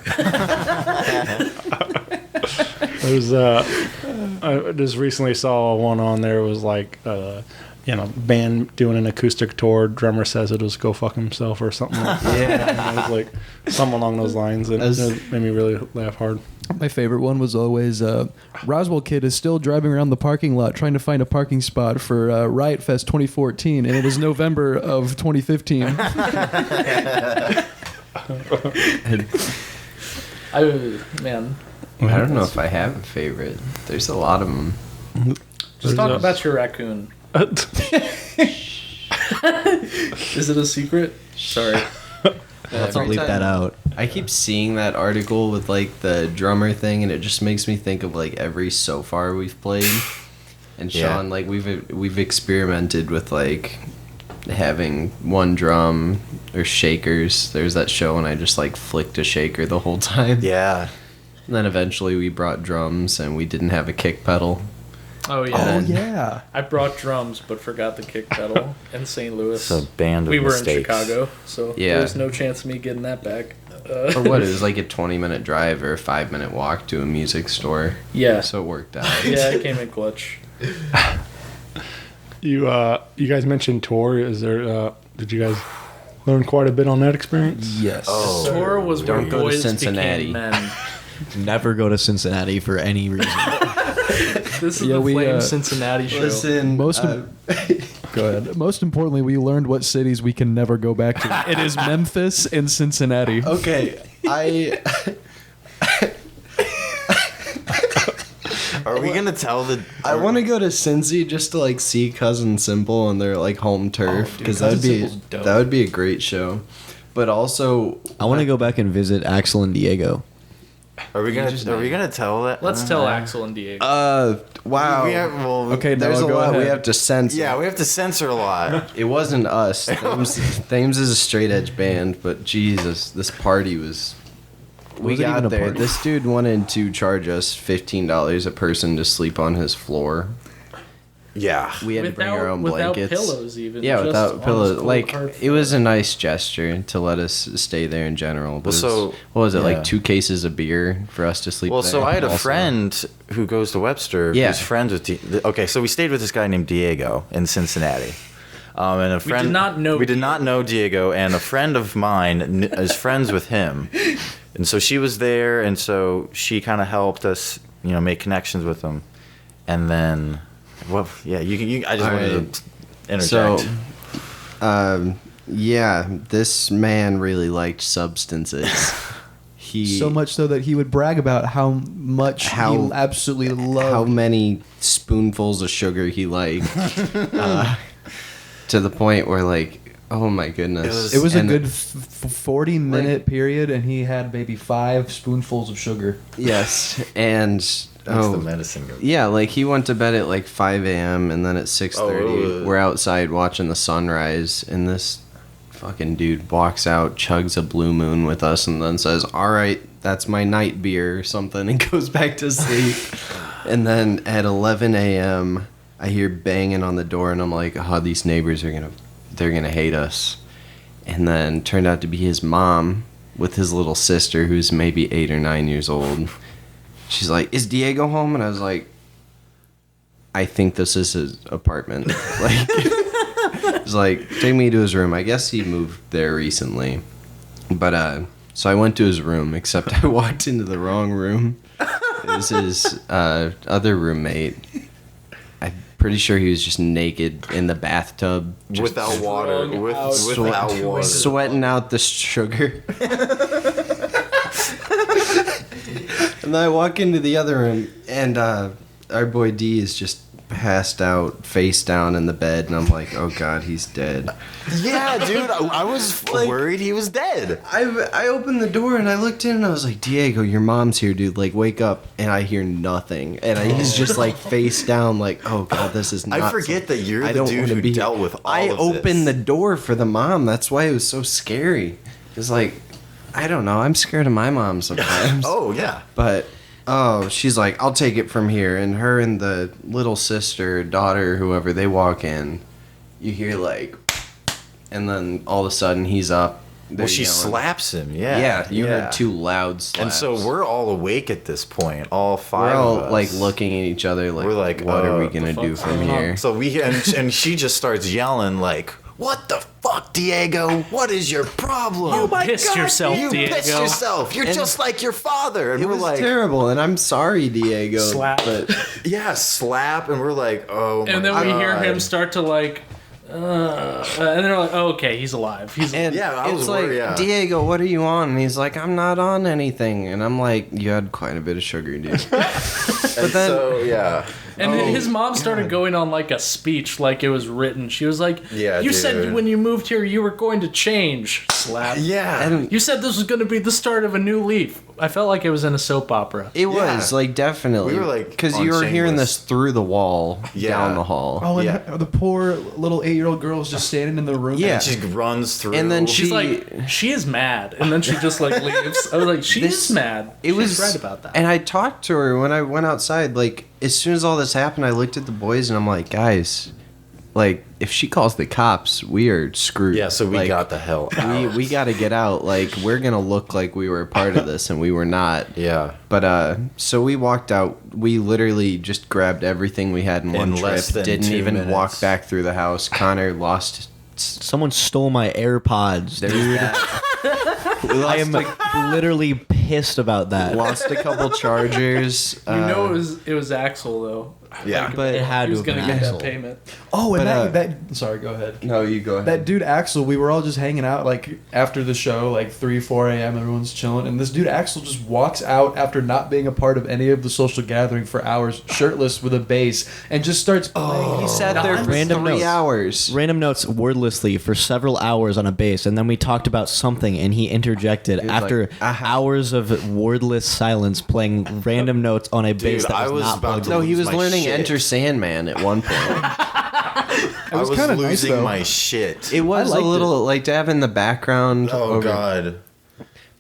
There's I just recently saw one on there. It was like band doing an acoustic tour. Drummer says it was go fuck himself or something like that. It was like something along those lines, and it made me really laugh hard. My favorite one was always Roswell Kid is still driving around the parking lot trying to find a parking spot for Riot Fest 2014, and it is November of 2015. Man, I don't know if I have a favorite. There's a lot of them. just talk about your raccoon. Is it a secret? Sorry. Let's bleep that out. I keep seeing that article with like the drummer thing, and it just makes me think of like every so far we've played. And Yeah. Sean, like we've experimented with like having one drum or shakers. There's that show, and I just like flicked a shaker the whole time. Yeah. And then eventually we brought drums, and we didn't have a kick pedal. Oh yeah. Yeah. I brought drums but forgot the kick pedal in St. Louis. It's a band of we were mistakes. in Chicago, so Yeah. there's no chance of me getting that back. Or what? It was like a 20-minute drive or a 5-minute walk to a music store. Yeah. So it worked out. Yeah, it came in clutch. You guys mentioned tour. Is there? Did you guys learn quite a bit on that experience? Yes. Oh. Tour was Don't where go to boys Cincinnati. became men. Never go to Cincinnati for any reason. This is Yeah, the we, Flame uh, Cincinnati show. Listen, Most go ahead. Most importantly, we learned what cities we can never go back to. It is Memphis and Cincinnati. okay, Are we gonna tell the? I want to go to Cincy just to like see Cousin Simple and their like home turf, because Cousin Simple's dope. that would be a great show. But also, I want to go back and visit Axel and Diego. Are we gonna tell that? Let's tell Axel and Diego. wow. Okay, There's Noah, a go lot we ahead. have to censor. Yeah, we have to censor a lot. It wasn't us. Thames is a straight edge band, but Jesus, this party was. We wasn't even got a there. party. This dude wanted to charge us $15 a person to sleep on his floor. Yeah. We had to bring our own blankets. Without pillows, even. Yeah, just without on pillows. his cold, Like, hard it was a floor. nice gesture to let us stay there in general. But Well, it was- so- what was it, yeah. like 2 cases of beer for us to sleep Well, there? so I had a also. friend who goes to Webster. Yeah. Who's friends with. Okay, so we stayed with this guy named Diego in Cincinnati. And a friend. did not know We did not know Diego, and a friend of mine is friends with him, and so she was there, and so she kind of helped us, make connections with him, and then, well, yeah, you I just All wanted right. to interject. So, yeah, this man really liked substances. So much so that he would brag about how much How- he absolutely loved. how many spoonfuls of sugar he liked, to the point where, like, oh my goodness, It was a And good 40-minute period, and he had maybe 5 spoonfuls of sugar. yes, and That's the medicine. yeah, like he went to bed at like 5 a.m. and then at 6:30 we're outside watching the sunrise, and this fucking dude walks out, chugs a Blue Moon with us, and then says, "All right, that's my night beer," or something, and goes back to sleep. And then at 11 a.m. I hear banging on the door, and I'm like, "Oh, these neighbors they're gonna hate us." And then turned out to be his mom with his little sister, who's maybe 8 or 9 years old. She's like, "Is Diego home?" And I was like, "I think this is his apartment." Like, it's like, take me to his room. I guess he moved there recently. But, so I went to his room, except I walked into the wrong room. It was his other roommate. I'm pretty sure he was just naked in the bathtub. Just Without water. Without water. sweating out the sugar. And then I walk into the other room, and our boy D is just passed out, face down in the bed, and I'm like, oh god, he's dead. Yeah, dude, I was worried he was dead. I opened the door, and I looked in, and I was like, Diego, your mom's here, dude. Like, wake up. And I hear nothing. And he's just, like, face down, like, oh god, this is not... I forget that you're I the don't dude wanna who be dealt with all I of opened this. the door for the mom. That's why it was so scary. It's like, I don't know. I'm scared of my mom sometimes. Oh, yeah. But, oh, she's like, I'll take it from here. And her and the little sister, daughter, whoever, they walk in. You hear, like, and then all of a sudden he's up. They're Well, she yelling. slaps him, yeah. Yeah, you heard 2 loud slaps. And so we're all awake at this point, all 5 We're all, of us. like, looking at each other like, We're like, what are we what going to the do fuck's from going on? here? So and she just starts yelling like, "What the fuck fuck, Diego? What is your problem? You pissed yourself, You Diego. pissed yourself. You're just like your father. And It we're was like, terrible, and I'm sorry, Diego. Slap. But yeah, slap, and we're like, oh my And then we hear God. him start to like, and they're like, oh, okay, he's alive. He's and Yeah, I was it's like, worried, yeah. Diego, what are you on? And he's like, I'm not on anything. And I'm like, you had quite a bit of sugar, dude. And then- so, yeah. And his mom started going on like a speech, like it was written. She was like, Yeah, you dude. said when you moved here you were going to change. Slap. Yeah. And You said this was going to be the start of a new leaf. I felt like it was in a soap opera. it was, like, definitely. We were, like, because on you were hearing Shameless. this through the wall, Yeah. down the hall. Oh, and Yeah. the poor little 8-year-old girl is just standing in the room. Yeah. And she runs through. And then She's she- like, she is mad. And then she just like leaves. I was like, she is mad. It was She's right about that. And I talked to her when I went outside. Like, as soon as all this happened, I looked at the boys and I'm like, guys, like, if she calls the cops, we are screwed. Yeah, so we Like, got the hell out. we got to get out. Like, we're gonna look like we were a part of this, and we were not. Yeah. But so we walked out. We literally just grabbed everything we had in one trip. less than Didn't 2 even minutes. walk back through the house. Connor lost. Someone stole my AirPods, There's dude. that. I am literally pissed about that. Lost a couple chargers. You know it was Axel though. Yeah. but It had He to was have gonna been get Axel. that payment. Oh, and But, that. Sorry, go ahead. no, you go ahead. That dude Axel, we were all just hanging out like after the show, like 3-4 a.m. Everyone's chilling, and this dude Axel just walks out after not being a part of any of the social gathering for hours, shirtless with a bass, and just starts playing. He sat there for Random 3 notes. hours. Random notes wordlessly for several hours on a bass, and then we talked about something, and he interjected was after like, "Aha." hours of wordless silence, playing random notes on a bass that I was was not about plugged to in. No, he lose was my learning shit. Enter Sandman at one point. I was was kinda nice, losing though. my shit. It was a liked little like to have in the background. Oh over- God.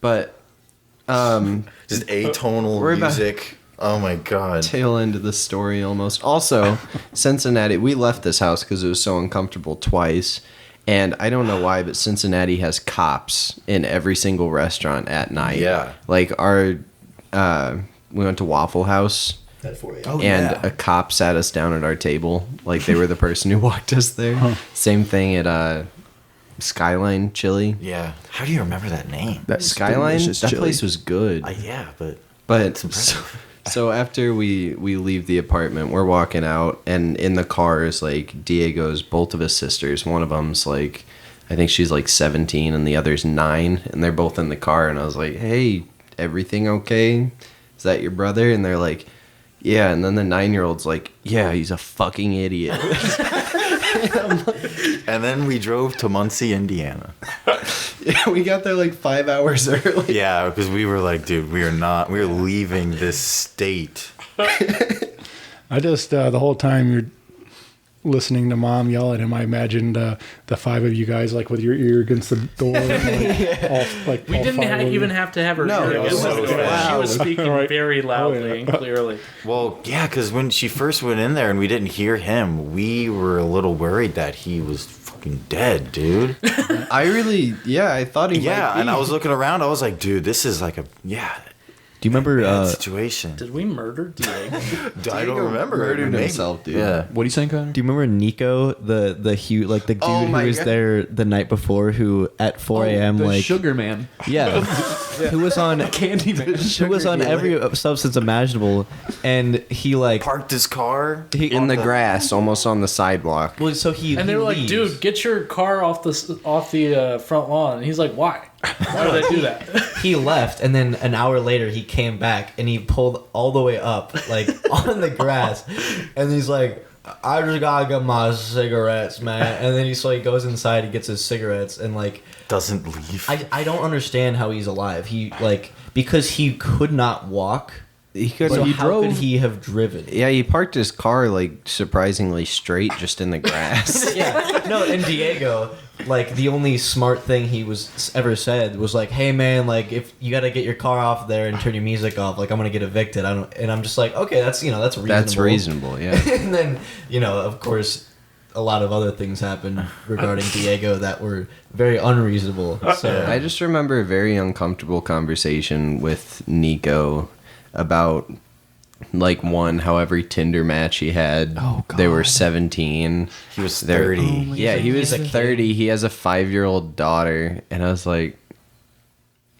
But Just atonal We're about- music. Oh my God. tail end of the story almost. Also, Cincinnati. We left this house because it was so uncomfortable twice, and I don't know why, but Cincinnati has cops in every single restaurant at night. Yeah. like our we went to Waffle House. Oh, And yeah. a cop sat us down at our table, like they were the person who walked us there. Same thing at Skyline Chili. Yeah. How do you remember that name? That Skyline, delicious that chili. place was good. Yeah, but But it's impressive. so after we leave the apartment, we're walking out, and in the car is like Diego's both of his sisters. One of them's like, I think she's like 17, and the other's 9, and they're both in the car. And I was like, "Hey, everything okay? Is that your brother?" And they're like, "Yeah." And then the 9-year-old's like, "Yeah, he's a fucking idiot." And then we drove to Muncie, Indiana. Yeah, we got there like 5 hours early. Yeah, because we were like, dude, we're leaving this state. I just the whole time you're listening to Mom yell at him, I imagined the 5 of you guys like with your ear against the door. And, like, We all didn't 5 of you. even have to have her. No, ear it was against so the door. fast. She was speaking Right. very loudly Oh, yeah. and clearly. Well, yeah, because when she first went in there and we didn't hear him, we were a little worried that he was fucking dead, dude. I thought he might Yeah, be. and I was looking around. I was like, dude, this is like a Do you remember? bad situation. Did we murder Diego? I don't remember. murdered Maybe. himself, dude. Yeah. What are you saying, Connor? Do you remember Nico, the huge, like the dude Oh who my was God. there the night before, who at 4 a.m. the like Sugar Man, yeah, who was on Candy Man. who was on every substance imaginable, and he like Parked his car he, In the grass, almost on the sidewalk. well, so he And they were like, leaves. dude, get your car off the front lawn. And he's like, why? Why would I do that? He left, and then an hour later he came back and he pulled all the way up, like on the grass, and he's like, "I just gotta get my cigarettes, man." And then he goes inside, he gets his cigarettes, and like doesn't leave. I don't understand how he's alive. He like because he could not walk. He could. So He how drove. could he have driven? Yeah, he parked his car like surprisingly straight, just in the grass. Yeah, no, and Diego, like the only smart thing he was ever said was like, "Hey man, like if you got to get your car off there and turn your music off, like I'm gonna get evicted." And I'm just like, okay, that's reasonable. That's reasonable. Yeah. And then of course, a lot of other things happened regarding Diego that were very unreasonable. So I just remember a very uncomfortable conversation with Nico about like won however Tinder match he had. Oh, God. They were 17. He was They're- 30. Yeah, he was He's a 30. He has a 5-year-old daughter, and I was like,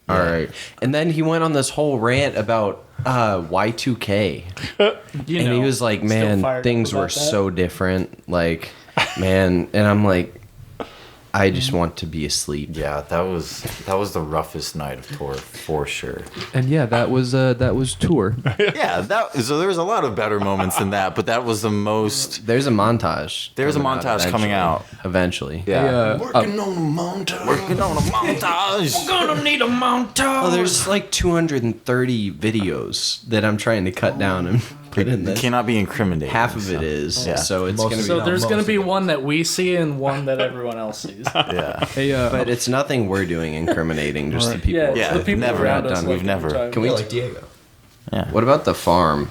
all right. And then he went on this whole rant about Y2K. And he was like, man, things were so different. Like, man. And I'm like, I just want to be asleep. Yeah, that was the roughest night of tour for sure. And yeah, that was tour. Yeah, so there was a lot of better moments than that, but that was the most. There's a montage. There's a montage coming out eventually. Yeah, Working on a montage. Working on a montage. Gonna need a montage. Oh, there's like 230 videos that I'm trying to cut down and put in It this. cannot be incriminating. Half of it is. Yeah. So it's Most going to of be. it. So there's gonna be Most of one that we see and one that everyone else sees. Yeah. Hey, But it's nothing we're doing incriminating, just the people. Yeah, Yeah, the people never around us done. like We've never- every time. Can we? Yeah, like Diego. What about the farm?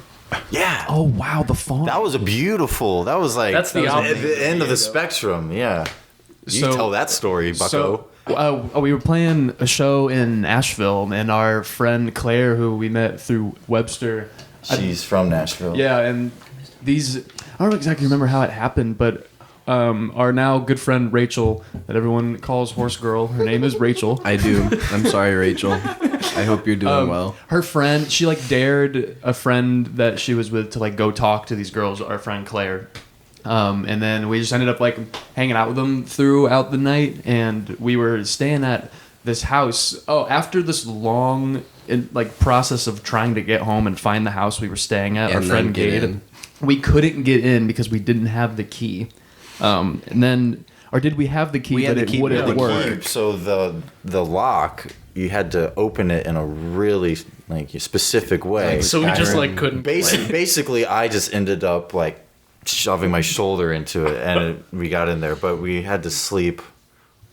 Yeah. oh wow, the font. That was a beautiful. That was like That's the at opposite. the end of the spectrum. Yeah. You So- tell that story, Bucko. We were playing a show in Asheville, and our friend Claire, who we met through Webster. She's from Nashville. Yeah, and these I don't exactly remember how it happened, but our now good friend Rachel, that everyone calls Horse Girl. Her name is Rachel. I do. I'm sorry, Rachel. I hope you're doing well. Her friend, she like dared a friend that she was with to like go talk to these girls. Our friend Claire, and then we just ended up like hanging out with them throughout the night, and we were staying at this house. Oh, after this long like process of trying to get home and find the house we were staying at, our And friend then get Gade, in. we couldn't get in because we didn't have the key. And then, or did we have the key? We had but the key, it but wouldn't the work. So the lock, you had to open it in a really like specific way. So we just like couldn't. Basically, I just ended up like shoving my shoulder into it, and we got in there. But we had to sleep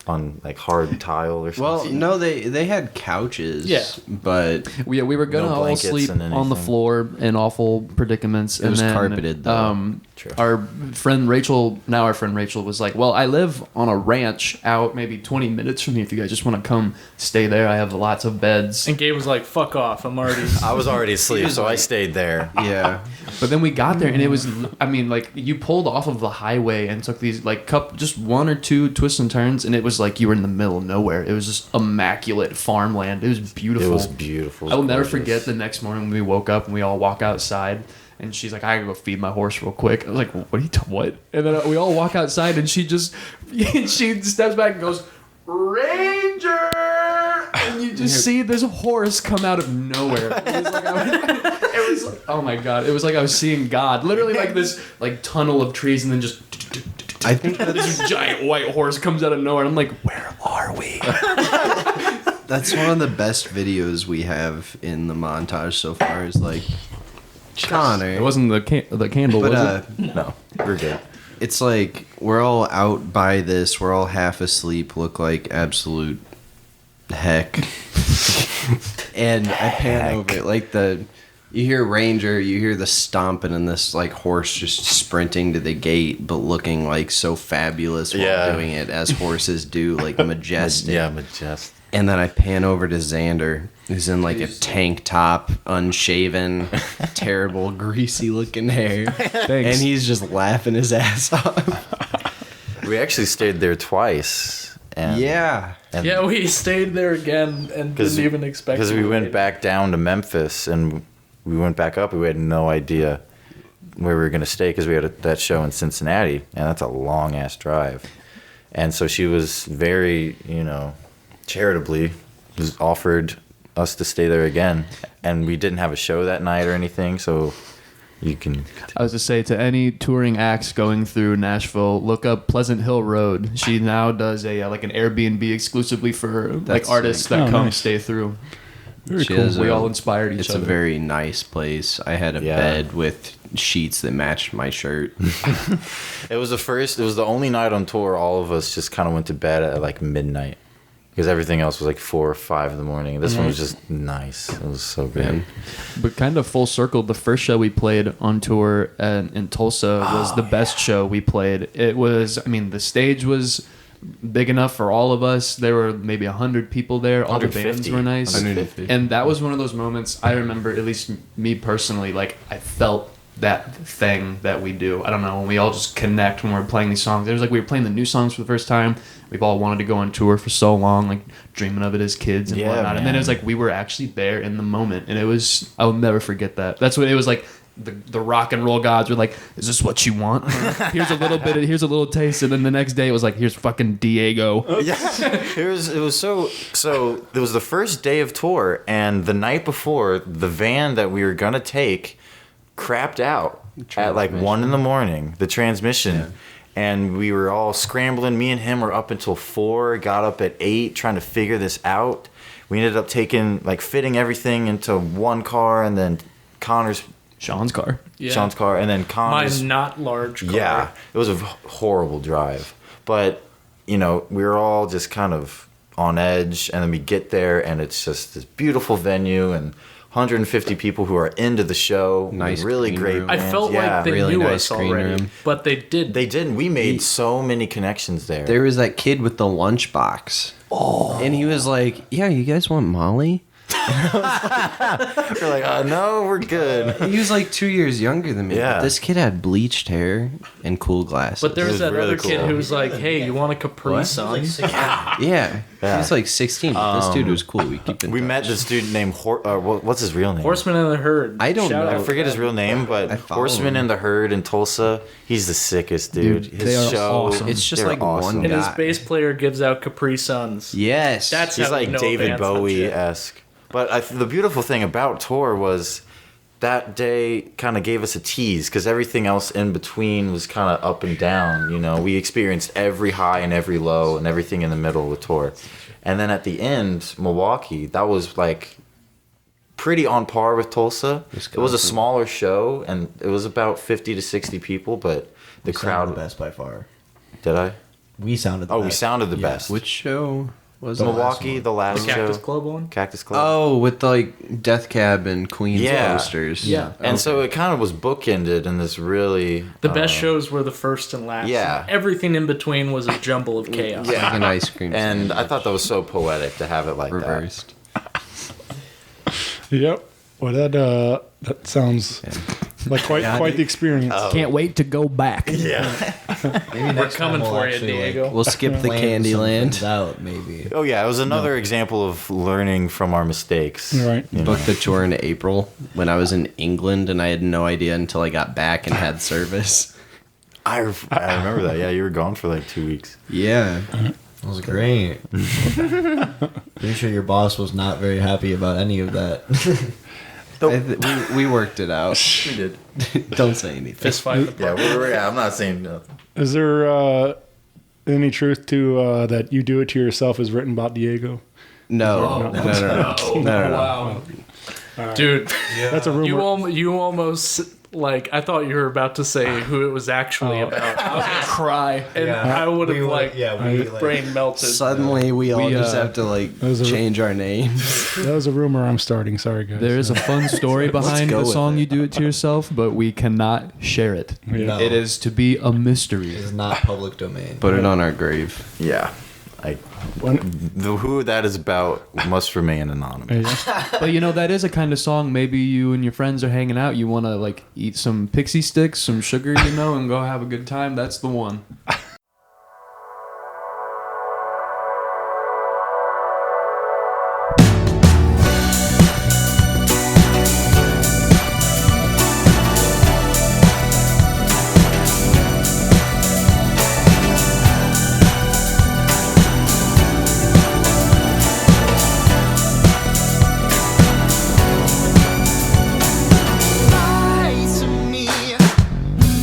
on like hard tile or Well, something. no, they had couches. Yeah. But We were gonna No all blankets sleep and on the anything. floor in awful predicaments. was carpeted, though. True. Our friend Rachel, now our friend Rachel, was like, "Well, I live on a ranch out maybe 20 minutes from here. If you guys just want to come stay there, I have lots of beds." And Gabe was like, "Fuck off! I'm already." I was already asleep, so I stayed there. yeah. But then we got there, and it was, I mean, like you pulled off of the highway and took these like just one or two twists and turns, and it was like you were in the middle of nowhere. It was just immaculate farmland. It was beautiful. It was beautiful. I will never forget the next morning when we woke up and we all walk outside, and she's like, "I gotta go feed my horse real quick." I was like, "What are you what?" And then we all walk outside, and she just she steps back and goes, "Ranger!" And you just see this horse come out of nowhere. It was like it was like, oh my god! It was like I was seeing God. Literally like this like tunnel of trees, and then just I think this giant white horse comes out of nowhere. And I'm like, where are we? that's one of the best videos we have in the montage so far is like Connor. It wasn't the candle, But was it? No, we're good. it's like we're all out by this, we're all half asleep, look like absolute heck. And I pan over it, like you hear Ranger, you hear the stomping, and this like horse just sprinting to the gate, but looking like so fabulous while doing it, as horses do, like majestic. Yeah, majestic. And then I pan over to Xander, who's in like a tank top, unshaven, terrible, greasy looking hair. And he's just laughing his ass off. We actually stayed there twice. And, Yeah. and Yeah, we stayed there again and didn't even expect. because to we be went late. back down to Memphis and we went back up. We had no idea where we were going to stay because we had that show in Cincinnati, and that's a long ass drive. And so she was very, charitably was offered us to stay there again, and we didn't have a show that night or anything, so you can. I was to say to any touring acts going through Nashville, look up Pleasant Hill Road. She now does a like an Airbnb exclusively for like That's artists sick. that Oh, come nice. stay through. Very She cool. has We a- all inspired each It's other. a very nice place. I had a Yeah. bed with sheets that matched my shirt. It was the only night on tour all of us just kind of went to bed at like midnight because everything else was like 4 or 5 in the morning. This one was just nice. It was so good. But kind of full circle, the first show we played on tour in Tulsa was the best show we played. It was, I mean, the stage was big enough for all of us. There were maybe 100 people there. All the 150. bands were nice. 150. And that was one of those moments I remember, at least me personally, like I felt that thing that we do. I don't know, when we all just connect when we're playing these songs. It was like we were playing the new songs for the first time. We've all wanted to go on tour for so long, like dreaming of it as kids and whatnot. And then it was like we were actually there in the moment. And it was, I'll never forget that. That's what it was like. The rock and roll gods were like, "Is this what you want? Here's a little taste." And then the next day it was like, "Here's fucking Diego." Yeah, it was so. It was the first day of tour, and the night before, the van that we were gonna take crapped out at like 1 a.m. The transmission, and we were all scrambling. Me and him were up until 4. Got up at 8, trying to figure this out. We ended up fitting everything into one car, and then Sean's car. Yeah. Sean's car, and then Connor's. My not large car. Yeah, it was a horrible drive. But, we were all just kind of on edge, and then we get there, and it's just this beautiful venue, and 150 people who are into the show. Nice really green great room. bands. I felt like they really knew nice us green already, room. but they did. They didn't. We made so many connections there. There was that kid with the lunchbox. Oh. And he was like, "Yeah, you guys want Molly?" We're like, no, we're good. He was like 2 years younger than me. Yeah. But this kid had bleached hair and cool glasses. But there was was that really other kid cool. who was like, "Hey, you want a Capri Sun?" yeah. He was like 16. But this dude was cool. We keep in We touch. met this dude named what's his real name? Horseman in the Herd. I don't Shout know. I out. forget his real name, but I follow Horseman him. in the Herd in Tulsa. He's the sickest dude. Dude, His they are show, awesome. It's just they're like awesome. one And his guy. bass player gives out Capri Suns. Yes. That's He's how we like know David bands on shit. Bowie-esque. But the beautiful thing about tour was that day kind of gave us a tease because everything else in between was kind of up and down. We experienced every high and every low and everything in the middle of the tour. And then at the end, Milwaukee, that was like pretty on par with Tulsa. It was a smaller show, and it was about 50 to 60 people, but the crowd... the best by far. Did I? We sounded the Oh, best. we sounded the best. Which show was The it? Milwaukee, the last The Cactus show. Club one? Cactus Club. Oh, with like Death Cab and Queen's posters. Yeah. And so it kind of was bookended in this really... The best shows were the first and last. Yeah. Everything in between was a jumble of chaos. Yeah. Like an ice cream And I sandwich thought that was so poetic to have it like reversed. Yep. Well, that sounds like quite the experience. Can't wait to go back. that. Yeah. Maybe next coming time we'll for you, actually, Diego. We'll skip the plan some Candyland. things out, maybe. Oh, yeah. It was another example of learning from our mistakes. Right. You know. Booked the tour in April when I was in England, and I had no idea until I got back and had service. I remember that. Yeah, you were gone for like 2 weeks. Yeah. It was great. Pretty sure your boss was not very happy about any of that. We worked it out. We did. Don't say anything. Fist fight. in the Yeah, I'm not saying nothing. Is there any truth to that "You Do It to Yourself" is written about Diego? No. Wow. Dude, That's a rumor. you almost like I thought you were about to say who it was actually about. I was gonna cry, and I would have brain melted. Suddenly, we all just have to was a- change our names. That was a rumor I'm starting. Sorry, guys. There is a fun story behind go the with song it. "You Do It to Yourself," but we cannot share it. Yeah. It is to be a mystery. It's not public domain. Put it on our grave. Yeah. Who that is about must remain anonymous. But that is a kind of song. Maybe you and your friends are hanging out. You want to eat some pixie sticks, some sugar, and go have a good time. That's the one. Lie to me.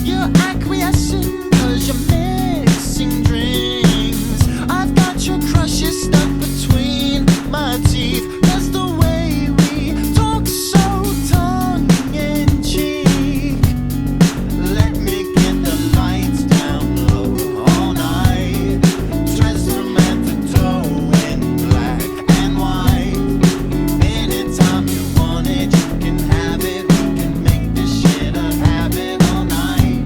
You're acquiescing 'cause you're mixing drinks. I've got your crushes stuck between my teeth. That's the way we talk, so tongue in cheek. Let me get the lights down low all night. Dressed from head to toe in black and white. Anytime you want it, you can have it. We can make this shit a habit all night.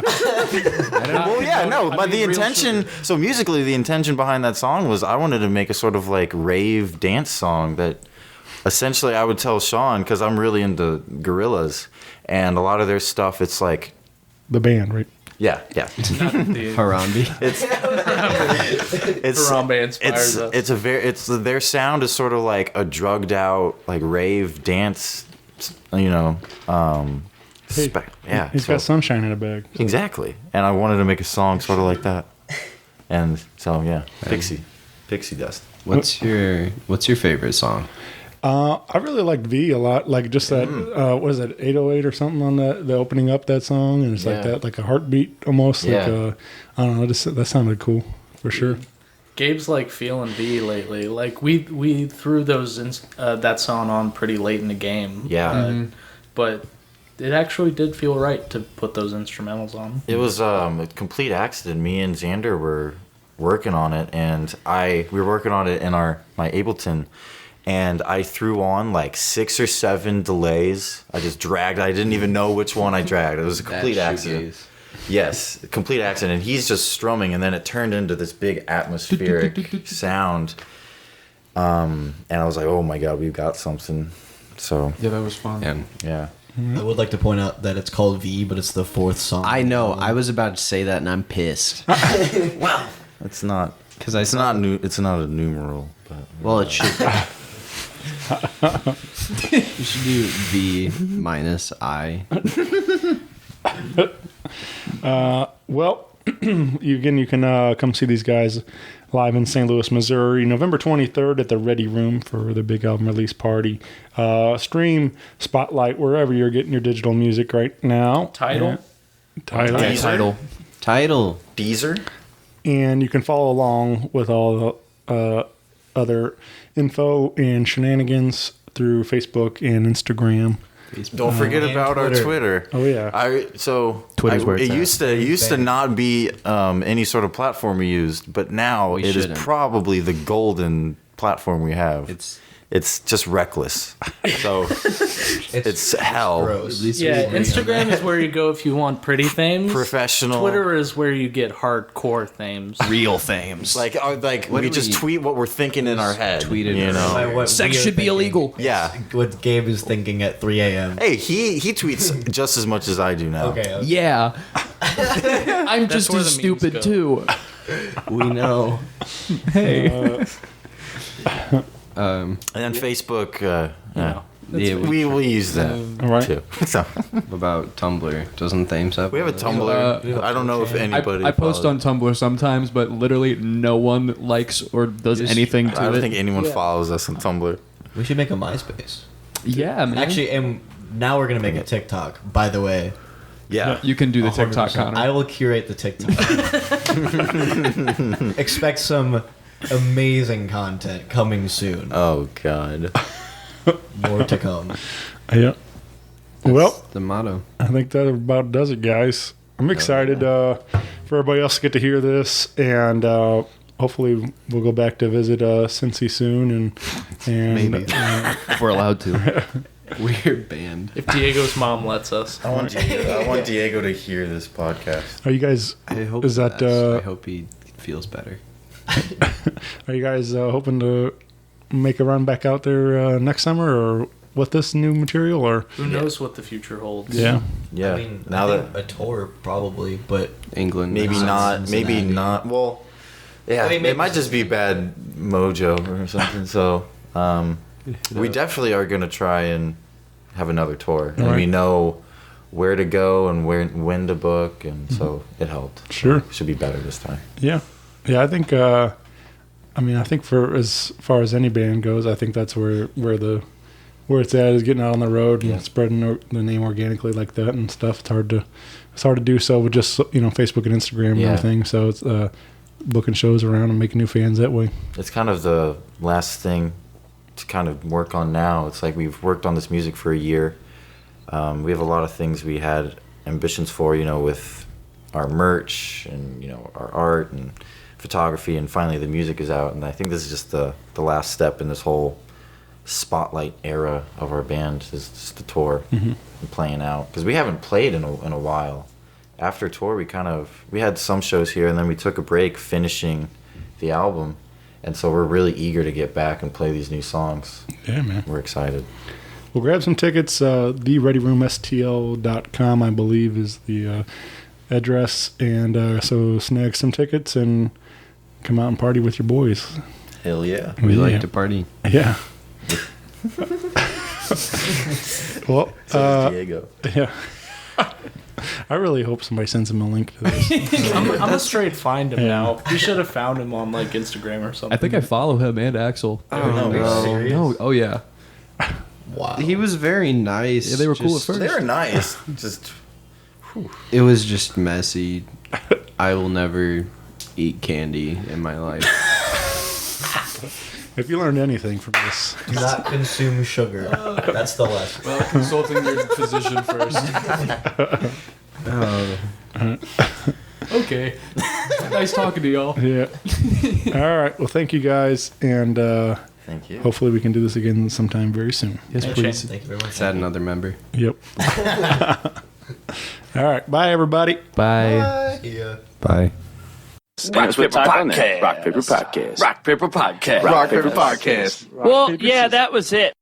Well, yeah, no, but the intention, so musically, the intention behind that song was I wanted to make a sort of like rave dance song that essentially I would tell Sean, because I'm really into Gorillaz, and a lot of their stuff, it's like, The band, right? yeah. Harambe. Harambe inspires us. It's their sound is sort of like a drugged out like rave dance, yeah. He's got sunshine in a bag. Exactly, and I wanted to make a song sort of like that, and so yeah, pixie dust. What's your favorite song? I really liked V a lot. Like just that, what is it, 808 or something on the opening up that song, and it's like that, like a heartbeat almost. Yeah. Like I don't know, that sounded cool for sure. Gabe's like feeling V lately. Like we threw that song on pretty late in the game. Yeah. But it actually did feel right to put those instrumentals on. It was a complete accident. Me and Xander were working on it, and we were working on it in my Ableton, and I threw on like 6 or 7 delays. I just dragged. I didn't even know which one I dragged. It was a complete accident. Yes, a complete accident. And he's just strumming, and then it turned into this big atmospheric sound. And I was like, oh my god, we've got something. So Yeah, that was fun. And yeah. I would like to point out that it's called V, but it's the 4th song. I know. I was about to say that, and I'm pissed. Wow. It's not Because it's not a numeral, but Well, it should. You should do V minus I. Well, you can come see these guys live in St. Louis, Missouri, November 23rd at the Ready Room for the big album release party. Stream Spotlight wherever you're getting your digital music right now. Tidal? Tidal. Deezer? Title. Deezer? And you can follow along with all the other info and shenanigans through Facebook and Instagram. Don't forget about our Twitter. Oh yeah. Twitter's where it's it at. used to not be any sort of platform we used, but now it is shouldn't. probably the golden platform we have. It's just reckless. So it's hell. Gross. Yeah, Instagram is where you go if you want pretty themes. Professional. Twitter is where you get hardcore themes. Real themes. Like What we do just we- tweet what we're thinking in our head. Tweet it you in know. By what Sex we are should be thinking. illegal. Yeah. What Gabe is thinking at 3 a.m. Hey, he tweets just as much as I do now. Okay. Yeah. I'm That's just where as the memes stupid go. too. We know. Hey. And then Facebook. know, Yeah, we will use that All right. too. So about Tumblr. Doesn't Thames have? we have a Tumblr. I don't know if anybody. I post follows. on Tumblr sometimes, but literally no one likes or does anything I to don't it. think anyone follows us on Tumblr. We should make a MySpace. Yeah, man. Actually, and now we're gonna make a TikTok. By the way, Yeah. you can do the 100%. TikTok, Connor. I will curate the TikTok. Expect some amazing content coming soon. Oh God. More to come. Yeah. Well, The motto. I think that about does it, guys. I'm excited for everybody else to get to hear this, and hopefully we'll go back to visit Cincy soon, and Maybe. If we're allowed to. Weird band. If Diego's mom lets us. I want Diego to hear this podcast. Are you guys? I hope Is that, I hope he feels better. Are you guys hoping to make a run back out there next summer, or with this new material, or Who knows what the future holds? yeah? Yeah. I mean, now I that think a tour probably, but England. maybe not. Maybe Cincinnati. not. Well. Yeah. I mean, it maybe might just be bad mojo or something. So we definitely are going to try and have another tour, and Right. we know where to go and when to book, and so it helped. Sure. Should be better this time. Yeah, I think. I think for as far as any band goes, I think that's where it's at, is getting out on the road and spreading the name organically like that and stuff. It's hard to do so with just Facebook and Instagram and Yeah. everything. So it's booking shows around and making new fans that way. It's kind of the last thing to kind of work on now. It's like we've worked on this music for a year. We have a lot of things we had ambitions for, with our merch and, our art and photography, and finally the music is out. And I think this is just the last step in this whole spotlight era of our band, is just the tour and playing out. Because we haven't played in a while after tour, we had some shows here, and then we took a break finishing the album, and so we're really eager to get back and play these new songs. Yeah, man. We're excited. Well, grab some tickets. TheReadyRoomSTL.com, I believe, is the address. And so snag some tickets and come out and party with your boys. Hell yeah. We like to party. Yeah. Well, Diego. yeah. I really hope somebody sends him a link to this. I'm gonna straight find him now. We should have found him on like Instagram or something. I think I follow him and Axel. No, are you serious? No, oh yeah. Wow. He was very nice. Yeah, they were cool at just- first. They were nice. Just It was just messy. I will never eat candy in my life. If you learned anything from this, Do not consume sugar. That's the lesson. Well, consulting your physician first. Okay. Nice talking to y'all. yeah. All right. Well, thank you guys, and thank you. hopefully we can do this again sometime very soon. Yes, Hey, please. Shane. Thank you very much. Let's add another member. Yep. All right. Bye, everybody. Bye. Yeah. Bye. Rock Paper Podcast. Rock Paper Podcast. Rock Paper Podcast. Rock Paper Podcast. Well, yeah, that was it.